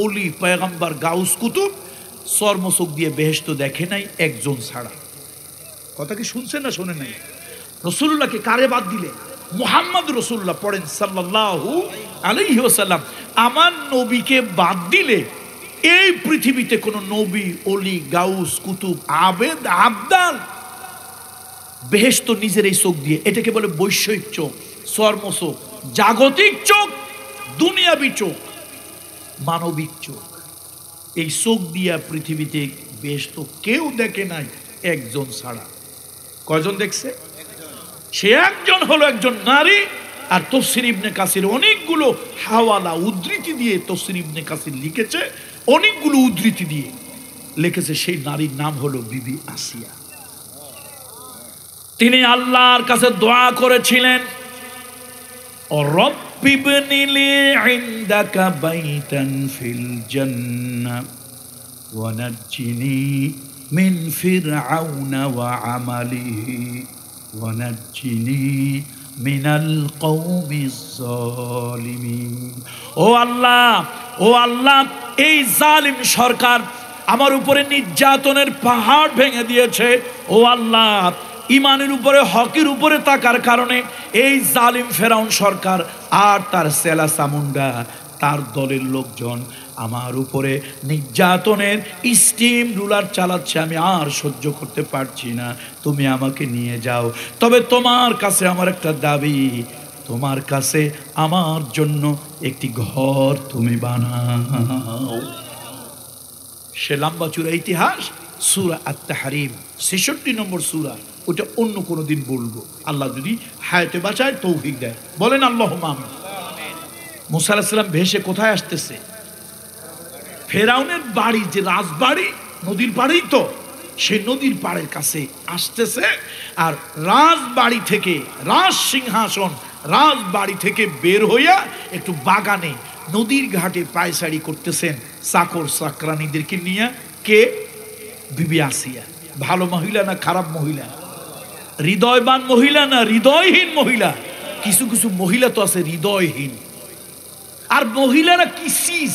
ওলি, পয়গম্বর, গাউস, কুতুব চর্মচোখ দিয়ে বেহেশত দেখে নাই একজন ছাড়া। কথা কি শুনছেন না শোনেন নাই? রাসূলুল্লাহকে কারে বাদ দিলে? মুহাম্মদ রাসূলুল্লাহ পড়েন সাল্লাল্লাহু আলাইহি ওয়াসাল্লাম। আমার নবীকে বাদ দিলে এই পৃথিবীতে কোন নবী, ওলি, গাউস, কুতুব, আবেদ, আবদাল বেহেশত নিজের এই চোখ দিয়ে, এটাকে বলে বৈষয়িক চোখ, চর্ম চোখ, জাগতিক চোখ, দুনিয়াবি চোখ, মানবিক চোখ। এই চোখ দিয়া পৃথিবীতে বেহেশত কেউ দেখে নাই একজন ছাড়া। কয়জন দেখছে? সে একজন হলো একজন নারী। আর তাফসীর ইবনে কাসির অনেকগুলো হাওয়ালা উদ্ধৃতি দিয়ে তাফসীর ইবনে কাসির লিখেছে, অনেকগুলো উদ্ধৃতি দিয়ে লিখেছে। সেই নারীর নাম হলো বিবি আসিয়া। তিনি আল্লাহর কাছে দোয়া করেছিলেন, রব্বি ইবনি লি ইনদাকা বাইতান ফিল জান্নাহ ওয়া নাজ্জিনি মিন ফিরআউনা ওয়া আমালিহি ওয়া নাজ্জিনি মিনাল কওমিজ জালিমিন। ও আল্লাহ, ও আল্লাহ, এই জালিম সরকার আমার উপরে নির্যাতনের পাহাড় ভেঙে দিয়েছে। ও আল্লাহ, ইমানের উপরে, হকের উপরে থাকার কারণে এই জালিম ফেরাউন সরকার আর তার সেলা চামুন্ডা, তার দলের লোকজন আমার উপরে নির্যাতনের স্টিম রুলার চালাচ্ছে। আমি আর সহ্য করতে পারছি না, তুমি আমাকে নিয়ে যাও। তবে তোমার কাছে আমার একটা দাবি, তোমার কাছে আমার জন্য একটি ঘর তুমি বানাও। সে লম্বা চূড়া ইতিহাস, সূরা আত-তাহরীম ৬৬ নম্বর সূরা। ওটা অন্য কোনো দিন বলবো, আল্লাহ যদি হায়াতে বাঁচায়, তৌফিক দেয়। বলেন আল্লাহুম্মা আমিন। মুসা আলাইহিস সালাম ভেসে কোথায় আসতেছে? ফেরাউনের বাড়ি, যে রাজবাড়ি, নদীর পাড়েই তো, সেই নদীর পাড়ের কাছে আসতেছে। আর রাজবাড়ি থেকে, রাজ সিংহাসন, রাজবাড়ি থেকে বের হইয়া একটু বাগানে নদীর ঘাটে পায়চারি করতেছেন চাকর চাকরানীদেরকে নিয়ে। কে? বিবি আসিয়া। ভালো মহিলা না খারাপ মহিলা? হৃদয়বান মহিলা না হৃদয়হীন মহিলা? কিছু কিছু মহিলা তো আছে হৃদয়হীন। আর মহিলারা কি চিজ?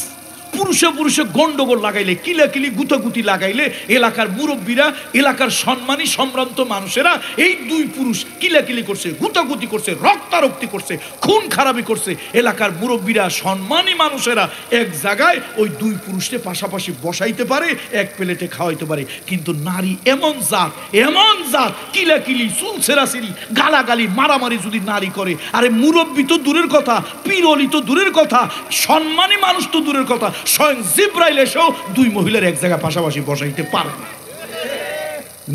পুরুষে পুরুষে গন্ডগোল লাগাইলে, কিলাকিলি গুতাগুতি লাগাইলে এলাকার মুরব্বীরা, এলাকার সম্মানী সম্ভ্রান্ত মানুষেরা এই দুই পুরুষ কিলাকিলি করছে, গুতাগুতি করছে, রক্তারক্তি করছে, খুন খারাপি করছে। এলাকার মুরব্বীরা, সম্মানী মানুষেরা এক জায়গায় ওই দুই পুরুষকে পাশাপাশি বসাইতে পারে, এক প্লেটে খাওয়াইতে পারে। কিন্তু নারী এমন জাত, এমন জাত, কিলাকিলি, চুলছেরাছিরি, গালাগালি, মারামারি যদি নারী করে, আরে মুরব্বী তো দূরের কথা, পীরলি তো দূরের কথা, সম্মানী মানুষ তো দূরের কথা, স্বয়ং জিবরাইল এসেও দুই মহিলার এক জায়গায় পাশাপাশি বসাইতে পারে না।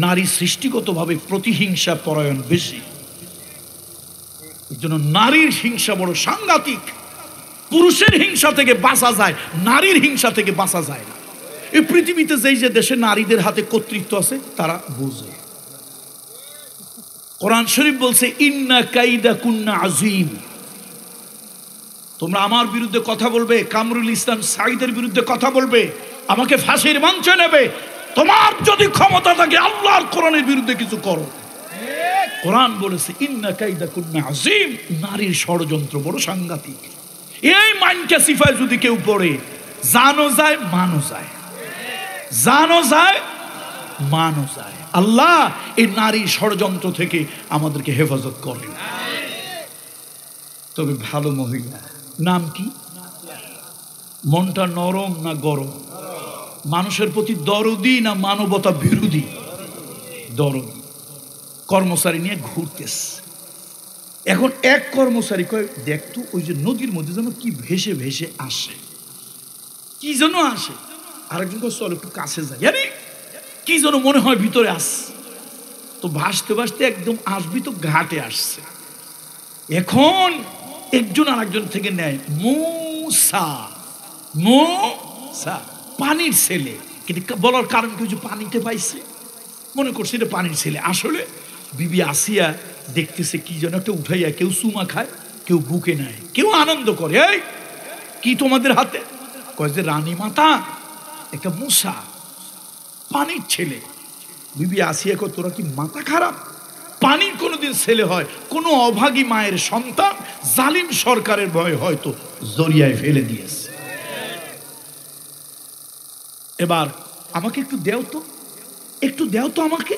নারী সৃষ্টিগতভাবে প্রতিহিংসা পরায়ণ বেশি, এই জন্য নারীর হিংসা বড় সাংঘাতিক। পুরুষের হিংসা থেকে বাঁচা যায়, নারীর হিংসা থেকে বাঁচা যায় না। এই পৃথিবীতে যেই যে দেশে নারীদের হাতে কর্তৃত্ব আছে তারা বুঝে। কোরআন শরীফ বলছে, ইন্না কাইদা কুন্না আযীম। তোমরা আমার বিরুদ্ধে কথা বলবে, কামরুল ইসলাম সাঈদের বিরুদ্ধে কথা বলবে, আমাকে ফাঁসির মঞ্চে নেবে, তোমার যদি ক্ষমতা থাকে আল্লাহর কোরআনের বিরুদ্ধে কিছু করো। কোরআন বলেছে ইন্না কাইদা কুন্না আযীম। নারীর ষড়যন্ত্র বড় সাংঘাতিক। এই মাইনকা সিফায় যদি কেউ পড়ে জানো যায় মানো যায়, জানো যায় মানো যায়। আল্লাহ এই নারী ষড়যন্ত্র থেকে আমাদেরকে হেফাজত করেন। তবে ভালো মহিলা, নাম কি? মনটা নরম না গরম? মানুষের প্রতি দরদি না মানবতা বিরোধী? দরদি। কর্মচারী নিয়ে ঘুরতেছে। এখন এক কর্মচারী কয়, দেখতো ওই যে নদীর মধ্যে যেন কি ভেসে ভেসে আসে, কি যেন আসে। আরেকজন কয়, চল একটু কাছে যাই, আরে কি যেন মনে হয় ভিতরে আসছে। তো ভাসতে ভাসতে একদম আসবি তো ঘাটে আসছে। এখন একজন আরেকজন থেকে নেয় মুসা, মুসা পানির ছেলে। কিন্তু বলার কারণ কি, যে পানিতে পাইছে, মনে করছে এটা পানির ছেলে। আসলে বিবি আসিয়া দেখতেছে কি যেন একটা উঠাইয়া, কেউ চুমা খায়, কেউ বুকে নেয়, কেউ আনন্দ করে। এই কি তোমাদের হাতে? কয় যে রানী মাতা, একটা মুসা পানির ছেলে। বিবি আসিয়া কয়, তোরা কি মাথা খারাপ? পানির কোনোদিন ছেলে হয়? কোনো অভাগী মায়ের সন্তান জালিম সরকারের ভয়ে হয়তো জরিয়ায় ফেলে দিয়েছে। এবার আমাকে একটু দেও তো, একটু দেও তো আমাকে।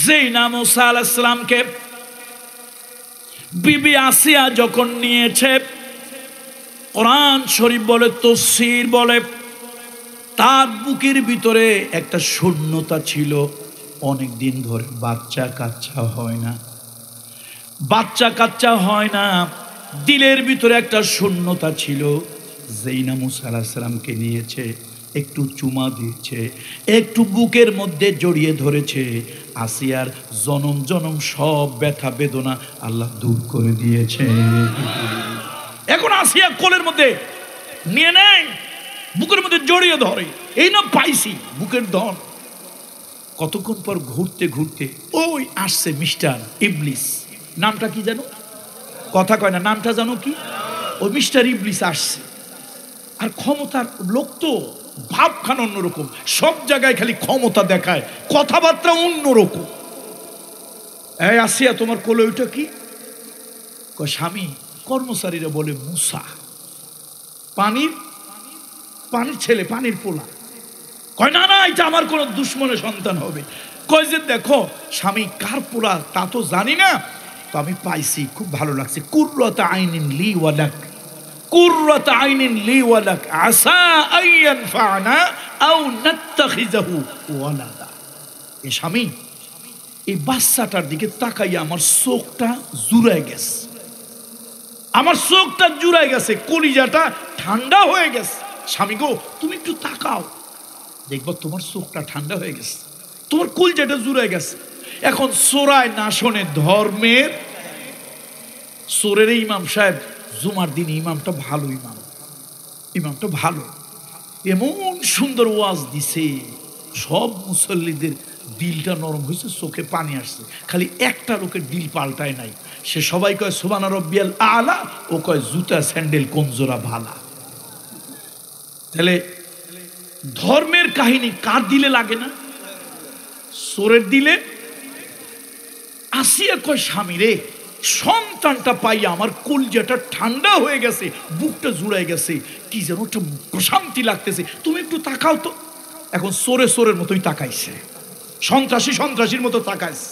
যেই না মুসা আলাইহিস সালামকে বিবি আসিয়া যখন নিয়েছে, কোরআন শরীফ বলে, তাফসীর বলে, তার বুকের ভিতরে একটা শূন্যতা ছিল। অনেক দিন ধরে বাচ্চা কাচ্চা হয় না, বাচ্চা কাচ্চা হয় না, দিলের ভিতরে একটা শূন্যতা ছিল। যেই না মুসা আলাইহিস সালামকে নিয়েছে, একটু চুমা দিয়েছে, একটু বুকের মধ্যে জড়িয়ে ধরেছে, আসিয়ার জনম জনম সব ব্যথা বেদনা আল্লাহ দূর করে দিয়েছে। এখন আসিয়া কোলের মধ্যে নিয়ে নেয়, বুকের মধ্যে জড়িয়ে ধরে, এই না পাইছি বুকের ধন। কতক্ষণ পর ঘুরতে ঘুরতে ওই আসছে মিস্টার ইবলিস। নামটা কি জানো? কথা কয় না, নামটা জানো কি? ওই মিস্টার ইবলিস আসছে। আর ক্ষমতার লোক তো, ভাবখান অন্যরকম, সব জায়গায় খালি ক্ষমতা দেখায়, কথাবার্তা অন্যরকম। এই আসিয়া, তোমার কোলে ওইটা কি? কয় স্বামী। কর্মচারীরা বলে মুসা, পানির পানির ছেলে, পানির পোলা। কয় না না, এটা আমার কোন দুশ্মনের সন্তান হবে। কয় যে দেখো স্বামী, কার পোলা তা তো জানি না, তো আমি পাইছি, খুব ভালো লাগছে। কুররাত আইনিন লি ওয়ালাক, কুররাত আইনিন লি ওয়ালাক, আসা আইয়ান ফানা আও নাত্তাখিযাহু ওয়ালাদা। এ স্বামী, এই বাচ্চাটার দিকে তাকাইয়া আমার চোখটা জুড়ায় গেছে, আমার চোখটা জুড়ায় গেছে, কলিজাটা ঠান্ডা হয়ে গেছে। স্বামী গো, তুমি একটু তাকাও, দেখবো তোমার চোখটা ঠান্ডা হয়ে গেছে, তোমার কলিজাটা জুড়ায় গেছে। এখন চোরায় না শোনে ধর্মের, চোরের ইমাম সাহেব জুমার দিন, ইমামটা ভালো, ইমামটা ভালো, এমন সুন্দর ওয়াজ দিছে, সব মুসল্লিদের দিলটা নরম হয়েছে, চোখে পানি আসছে। খালি একটা লোকের দিল পাল্টায় নাই, সে সবাই কয় সুবহানা রাব্বিয়াল আলা, ও কয় জুতা স্যান্ডেল কমজোরা ভালা। তাহলে ধর্মের কাহিনী কার দিলে লাগে না? চোরের দিলে। আসিয়া কয় স্বামী রে, সন্তানটা পাইয়া আমার কলজাটা ঠান্ডা হয়ে গেছে, বুকটা জুড়াই গেছে, কি যেন একটা প্রশান্তি লাগতেছে, তুমি একটু তাকাও তো। এখন চোরে চোরের মতোই তাকাইছে, সন্ত্রাসী সন্ত্রাসীর মতো তাকাইছে,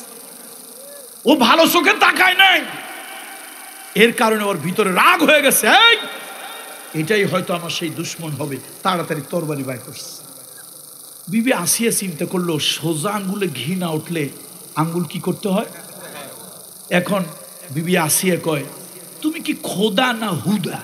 ও ভালো চোখে তাকায় নাই। এর কারণে ওর ভিতরে রাগ হয়ে গেছে, এই এটাই হয়তো আমার সেই দুশ্মন হবে, তাড়াতাড়ি তরবারি বাই করছে। বিবি আসিয়া চিন্তা করলো, সোজা আঙ্গুলে ঘি না উঠলে আঙ্গুল কি করতে হয়? এখন বিবি আসিয়া কয়, তুমি কি খোদা না হুদা?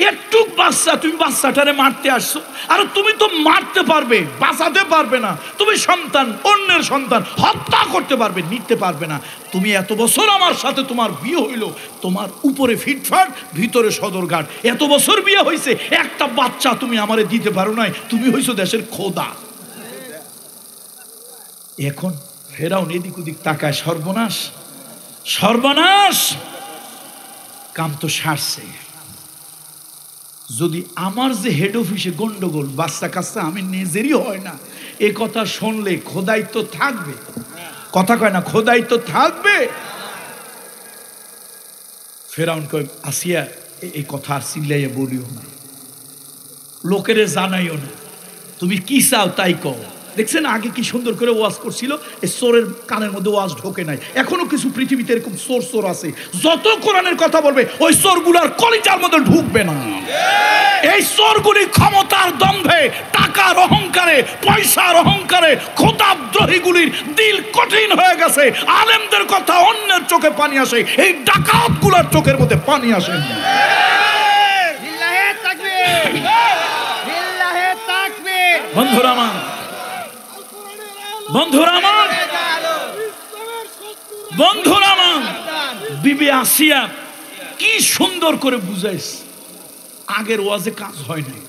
একটু বাচ্চা, তুমি বাচ্চাটারে মারতে আসছো, আর তুমি তো মারতে পারবে, বাঁচাতে পারবে না। তুমি সন্তান, অন্যের সন্তান হত্যা করতে পারবে, নিতে পারবে না। তুমি এত বছর আমার সাথে, তোমার বিয়ে হইল, তোমার উপরে ফিটফাট, ভিতরে সদরঘাট, এত বছর বিয়ে হয়েছে, একটা বাচ্চা তুমি আমারে দিতে পারো নাই, তুমি হইছো দেশের খোদা। এখন ফেরাউন এদিক ওদিক তাকায়, সর্বনাশ সর্বনাশ, কাম তো সারছে। যদি আমার যে হেড অফিসে গন্ডগোল, বাচ্চা কাচ্চা আমি নিজেরই হয় না, এ কথা শুনলে খোদাই তো থাকবে, কথা কয় না, খোদাই তো থাকবে। ফেরাউন কয়, আসিয়া এই কথা আর চিল্লাইয়া বলিও না, লোকেরে জানাইও না, তুমি কি চাও তাই কও। দেখছেন আগে কি সুন্দর করে ওয়াজ করছিল, এই চোরের কানের মধ্যে ওয়াজ ঢোকে নাই। এখনো কিছু পৃথিবীতে এরকম চোর আছে, যত কোরআনের কথা বলবে ওই চোরগুলার কলিজার মধ্যে ঢুকবে না। এই চোরগুলি ক্ষমতার দম্ভে, টাকার অহংকারে, পয়সার অহংকারে, খোদাদ্রোহীগুলির দিল কঠিন হয়ে গেছে। আলেমদের কথা অন্যের চোখে পানি আসে, এই ডাকাতগুলার চোখের মধ্যে পানি আসে না। বন্ধুরা আমার, বন্ধুরা আমার, বন্ধুরা আমার, বিবি আসিয়া কি সুন্দর করে বুঝাইছে। আগের ওয়াজে কাজ হয় নাই,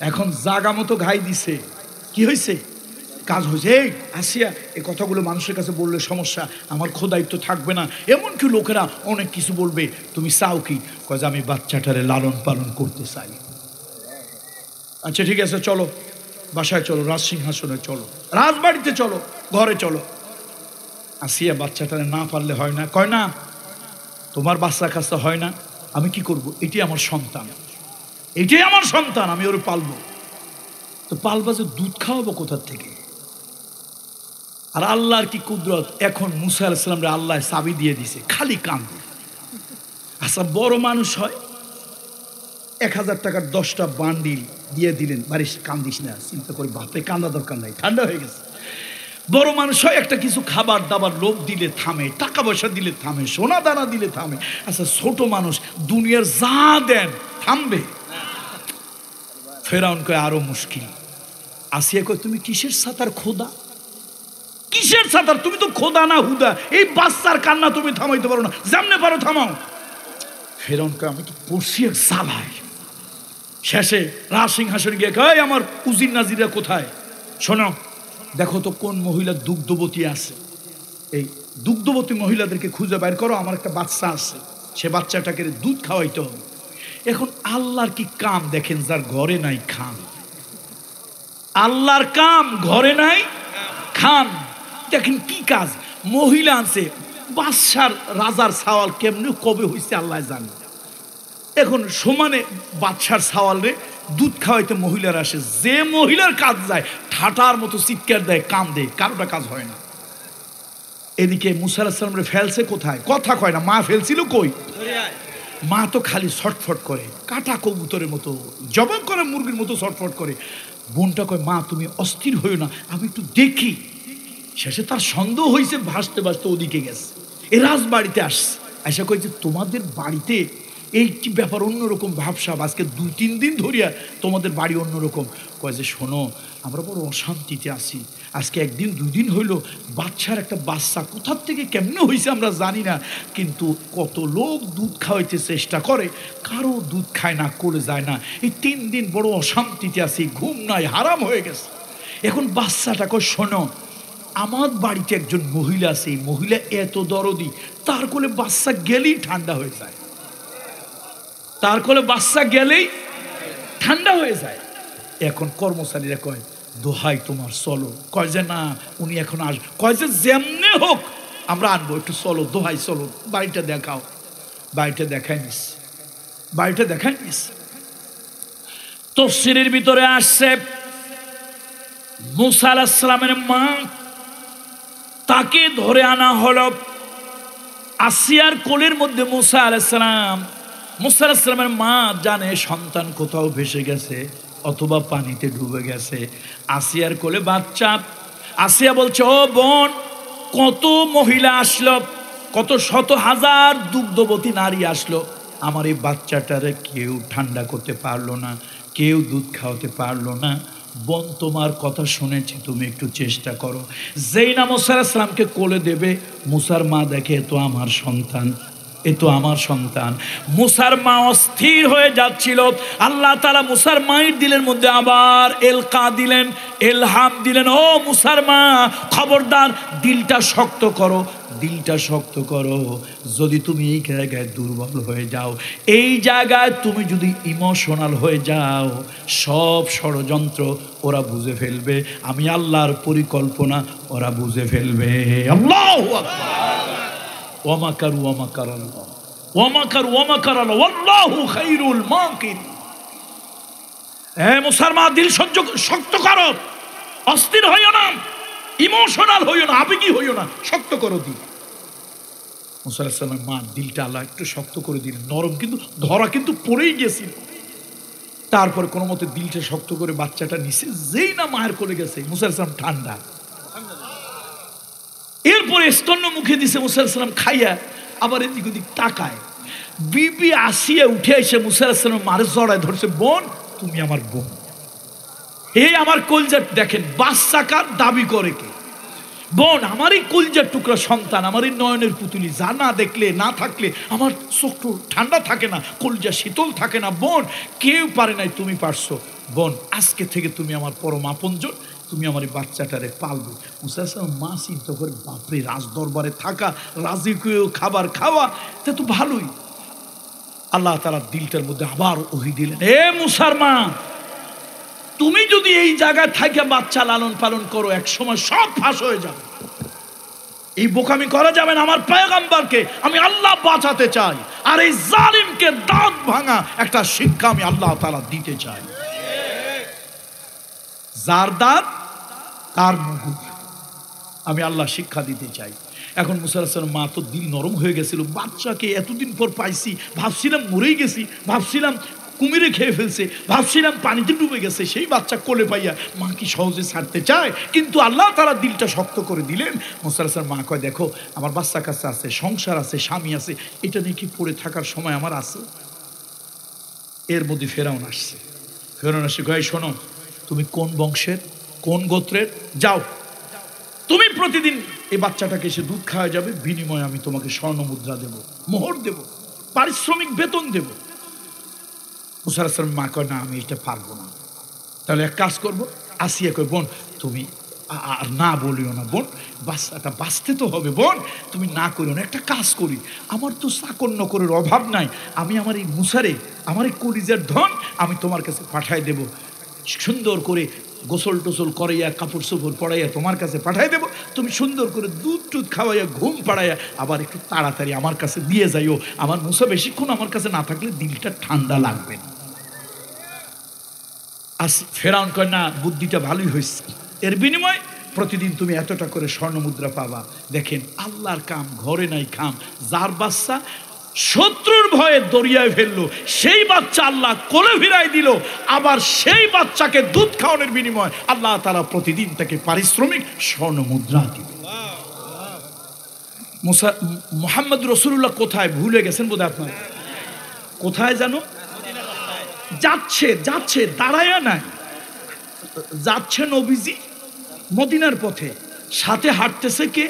এখন জাগা মতো ঘাই দিছে। কি হয়েছে? কাজ হয়েছে। এই আসিয়া, এই কথাগুলো মানুষের কাছে বললে সমস্যা, আমার খোদায়িত্ব থাকবে না। এমনকি লোকেরা অনেক কিছু বলবে। তুমি চাও কি? কয় যে আমি বাচ্চাটারে লালন পালন করতে চাই। আচ্ছা ঠিক আছে, চলো বাসায় চলো, রাজসিংহাসনে চলো, রাজবাড়িতে চলো, ঘরে চলো। আসিয়া বাচ্চাটারে না পারলে হয় না। কয় না, তোমার বাচ্চা কাচ্চা হয় না, আমি কি করব? এটি আমার সন্তান, এটাই আমার সন্তান, আমি ওর পালবো। তো পালবা যে দুধ খাওয়াবো কোথার থেকে? আর আল্লাহর কি কুদরত, এখন মুসা আলাইহিস সালামরে আল্লাহ চাবি দিয়ে দিছে, খালি কান্দে। আচ্ছা বড় মানুষ হয়, 1000 টাকার 10টা বান্ডিল দিয়ে দিলেন, বাড়ির কান্দিস না, চিন্তা করি বাপে কান্দা দরকার নাই, ঠান্ডা হয়ে গেছে। বড় মানুষ হয়, একটা কিছু খাবার দাবার লোভ দিলে থামে, টাকা পয়সা দিলে থামে, সোনা দানা দিলে থামে। আচ্ছা ছোট মানুষ দুনিয়ার যা দেন থামবে? ফেরাউন কয় আরো মুশকিল। আসিয়া কয় তুমি কিসের সাতার খোদা? কিসের সাতার? তুমি তো খোদা না হুদা, এই বাচ্চার কান্না তুমি থামাইতে পারো না, যেমনে পারো থামাও। ফেরাউন কয় আমি তো পড়ছি এক সালাই। শেষে রাজসিংহাসনে গিয়ে কয় আমার উজির নাজিরা কোথায়? শোনো, দেখো তো কোন মহিলা দুগ্ধবতী আছে, এই দুগ্ধবতী মহিলাদেরকে খুঁজে বাইর করো, আমার একটা বাচ্চা আছে, সে বাচ্চাটাকে দুধ খাওয়াইতে হবে। এখন আল্লাহর কি কাম দেখেন, যার ঘরে নাই খান। আল্লাহর কাম ঘরে নাই খান। দেখেন কি কাজ, মহিলা আনছে, বাদশার রাজার সওয়াল কেমনে কবে হয়েছে আল্লাহ জানে। এখন সমানে বাদশার সওয়াল রে দুধ খাওয়াইতে মহিলার আসে, যে মহিলার কাজ যায় ঠাটার মতো চিৎকার দেয়, কাম দেয়, কারোটা কাজ হয় না। এদিকে মুসা আলাইহিস সালাম রে ফেলছে কোথায়? কথা কয় না। মা ফেলছিল কই? মা তো খালি ছটফট করে, কাটা কবুতরের মতো, জবাব করে মুরগির মতো ছটফট করে। বোনটা কয় মা তুমি অস্থির হইও না, আমি একটু দেখি। শেষে তার সন্দেহ হয়েছে, ভাসতে ভাসতে ওদিকে গেছে, এ রাজবাড়িতে আসছে। আশা কই যে তোমাদের বাড়িতে এই কি ব্যাপার, অন্যরকম ভাবসাব, আজকে 2-3 দিন ধরিয়া তোমাদের বাড়ি অন্যরকম। কয় যে শোনো, আমরা বড় অশান্তিতে আছি, আজকে 1-2 দিন হইল, বাচ্চার একটা বাচ্চা কোথার থেকে কেমনে হয়েছে আমরা জানি না, কিন্তু কত লোক দুধ খাওয়াইতে চেষ্টা করে, কারো দুধ খায় না, করে যায় না। এই 3 দিন বড় অশান্তিতে আছি, ঘুম নাই, হারাম হয়ে গেছে। এখন বাচ্চাটাকে শোনো, আমার বাড়িতে একজন মহিলা আছে, এই মহিলা এত দরদি, তার কোলে বাচ্চা গেলেই ঠান্ডা হয়ে যায়, তার কোলে বাচ্চা গেলেই ঠান্ডা হয়ে যায়। এখন কর্মচারীরা কয় দোহাই তোমার চলো। কয় যে না, উনি এখন আসবে। কয় যে যেমনে হোক আমরা আনবো, একটু চলো, দোহাই চলো, বাড়িটা দেখাও। বাড়িটা দেখাই নিস, বাড়িটা দেখাই নিস। তাফসীরের ভিতরে আসছে মুসা আলাইহিস সালামের মা, তাকে ধরে আনা হলো আসিয়ার কোলের মধ্যে। মুসা আলাইহিস সালাম, মুসা আলাইহিস সালামের মা জানে সন্তান কোথাও ভেসে গেছে অথবা পানিতে ডুবে গেছে, আসিয়ার কোলে বাচ্চা। আসিয়া বলছে ও বোন, কত মহিলা আসলো, কত শত হাজার দুগ্ধবতী নারী আসলো, আমার এই বাচ্চাটারে কেউ ঠান্ডা করতে পারলো না, কেউ দুধ খাওয়াতে পারলো না। বোন তোমার কথা শুনেছি, তুমি একটু চেষ্টা করো। যেই না মুসা আলাইহিস সালামকে কোলে দেবে, মুসার মা দেখে এ তো আমার সন্তান, এ তো আমার সন্তান। মুসার মা অস্থির হয়ে যাচ্ছিল। আল্লাহ তাআলা মুসার মায়ের দিলের মধ্যে আবার এলকা দিলেন, এলহাম দিলেন, ও মুসার মা খবরদার, দিলটা শক্ত করো, দিলটা শক্ত করো। যদি তুমি এই জায়গায় দুর্বল হয়ে যাও, এই জায়গায় তুমি যদি ইমোশনাল হয়ে যাও, সব ষড়যন্ত্র ওরা বুঝে ফেলবে, আমি আল্লাহর পরিকল্পনা ওরা বুঝে ফেলবে। আল্লাহু আকবার। ওয়ামাকারু ওয়ামাকারাল্লাহ, ওয়ামাকারু ওয়ামাকারাল্লাহ, ওয়াল্লাহু খায়রুল মাকিরিন। হ্যাঁ মুসলমান, দিল শক্ত করো, অস্থির হইও না, ইমোশনাল হইও না, আবেগী হইও না, শক্ত করো দিল। মুসা আলাইহিস সালামের মা দিলটা আল্লাহ একটু শক্ত করে দিলেন, নরম কিন্তু ধরা কিন্তু পড়েই গেছিল। তারপর কোনো মতে দিলটা শক্ত করে বাচ্চাটা নিচে যেই না মায়ের কোলে গেছে, মুসা আলাইহিস সালাম ঠান্ডা। এরপরে স্তন্য মুখে দিছে মুসা আলাইহিস সালাম খাইয়া, আবার এদিক ওদিক তাকায়। বিবি আসিয়া উঠে এসে মুসা আলাইহিস সালাম মারে জড়ায় ধরছে, বোন তুমি আমার বোন, এই আমার কলজার দেখেন বাচ্চাকার দাবি করে কে? বোন, আমার এই কলজার টুকরা সন্তান, আমার এই নয়নের পুতুলি, যা না দেখলে না থাকলে আমার চোখ ঠান্ডা থাকে না, কলজা শীতল থাকে না। বোন, কেউ পারে নাই, তুমি পারছো। বোন, আজকে থেকে তুমি আমার পরম আপনজন, তুমি আমার এই বাচ্চাটারে পালবে। মুসা আলাইহিস সালাম মা চিন্তা করে, বাপরে, রাজ দরবারে থাকা, রাজকীয় খাবার খাওয়া, তা তো ভালোই। আল্লাহ তাআলা দিলটার মধ্যে আবার ওহী দিলেন, এ মুসার মা, তুমি যদি এই জায়গায় থাকে বাচ্চা লালন পালন করো, এক সময় সব ফাঁস হয়ে যাবে। এই বোকামি করা যাবে না। আমার পয়গম্বরকে আমি আল্লাহ বাঁচাতে চাই, আর এই জালিমকে দাঁত ভাঙা একটা শিক্ষা আমি আল্লাহ তাআলা দিতে চাই। যার দাঁত তার মুকুট, আমি আল্লাহ শিক্ষা দিতে চাই। এখন মুসা আলাইহিস সালাম মা তো দিল নরম হয়ে গেছিল, বাচ্চাকে এতদিন পর পাইছি, ভাবছিলাম মরেই গেছি, ভাবছিলাম কুমিরে খেয়ে ফেলছে, ভাবছিলাম পানিতে ডুবে গেছে, সেই বাচ্চা কোলে পাইয়া মা কি সহজে ছাড়তে চায়? কিন্তু আল্লাহ তাআলা দিলটা শক্ত করে দিলেন। মুসা আলাইহিস সালাম মা কয়, দেখো আমার বাচ্চা কাছে আছে, সংসার আছে, স্বামী আছে, এটা নিয়ে কি পড়ে থাকার সময় আমার আছে? এর মধ্যে ফেরাউন আসছে। ফেরাউন আসে কয়, শোনো, তুমি কোন বংশের, কোন গোত্রের, যাও তুমি প্রতিদিন এই বাচ্চাটাকে এসে দুধ খাওয়া যাবে, বিনিময়ে আমি তোমাকে স্বর্ণ মুদ্রা দেব, মোহর দেব, পারিশ্রমিক বেতন দেব। মুসা আলাইহিস সালাম মা কয়, না আমি এটা পারবো না। তাহলে এক কাজ করবো। আসিয়া কয়, বোন তুমি আর না বলিও না, বোন বাচ্চাটা বাঁচতে তো হবে, বোন তুমি না করিও না, একটা কাজ করি, আমার তো চাকর নকরের অভাব নাই, আমি আমার এই মুসারে, আমার এই কলিজার ধন আমি তোমার কাছে পাঠাই দেব, সুন্দর করে গোসল টোসল করাইয়া, কাপড় চোপড় পড়াইয়া তোমার কাছে পাঠাই দেব, তুমি সুন্দর করে দুধ টুধ খাওয়াইয়া, ঘুম পাড়াইয়া, আবার একটু তাড়াতাড়ি আমার কাছে দিয়ে যাইও। আমার মুসা বেশিক্ষণ আমার কাছে না থাকলে দিলটা ঠান্ডা লাগবে না। আর ফেরাউন কয়, না বুদ্ধিটা ভালোই হয়েছে, এর বিনিময় প্রতিদিন তুমি এতটা করে স্বর্ণ মুদ্রা পাবা। দেখেন আল্লাহর কাম, ঘরে নাই খাম। যার বাচ্চা শত্রুর ভয়ে দরিয়ায় ফেললো, সেই বাচ্চা আল্লাহ কোলে ফিরাই দিল, আবার সেই বাচ্চাকে দুধ খাওয়ানোর বিনিময় আল্লাহ তাআলা প্রতিদিন তাকে পারিশ্রমিক স্বর্ণ মুদ্রা দিল। মুহাম্মদ রাসূলুল্লাহ কোথায় ভুলে গেছেন বোধহয় আপনারা? কোথায় জানো? যাচ্ছে দাঁড়ায়া নাই, যাচ্ছে নবীজি মদিনার পথে, সাথে হাঁটতেছে কে?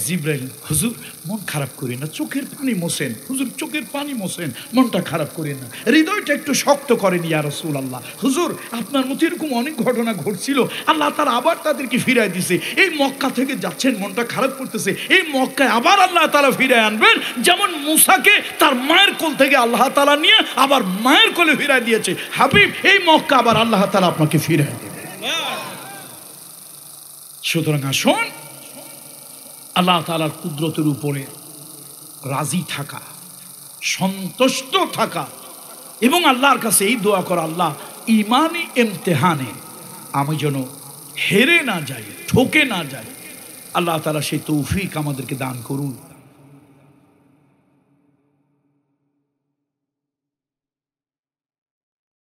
জিবরাইল। হুজুর মন খারাপ করেন না, চোখের পানি মোছেন, হুজুর চোখের পানি মোছেন, মনটা খারাপ করেন না, হৃদয়টা একটু শক্ত করেন ইয়া রাসূলুল্লাহ। হুজুর আপনার মতো এরকম অনেক ঘটনা ঘটছিল, আল্লাহ তাআলা আবার তাদেরকে ফিরাই দিছে। এই মক্কা থেকে যাচ্ছেন, মনটা খারাপ করতেছে, এই মক্কায় আবার আল্লাহ তাআলা ফিরাই আনবেন, যেমন মুসাকে তার মায়ের কোল থেকে আল্লাহ তাআলা নিয়ে আবার মায়ের কোলে ফিরাই দিয়েছে। হাবিব, এই মক্কা আবার আল্লাহ তাআলা আপনাকে ফিরাই দেবে। সুতরাং আসুন আল্লাহ তাআলার কুদরতের উপরে রাজি থাকা, সন্তুষ্ট থাকা, এবং আল্লাহর কাছে এই দোয়া করা, আল্লাহ ইমানি ইমতিহানে আমি যেন হেরে না যাই, ঠকে না যাই। আল্লাহ তাআলা সেই তৌফিক আমাদেরকে দান করুন।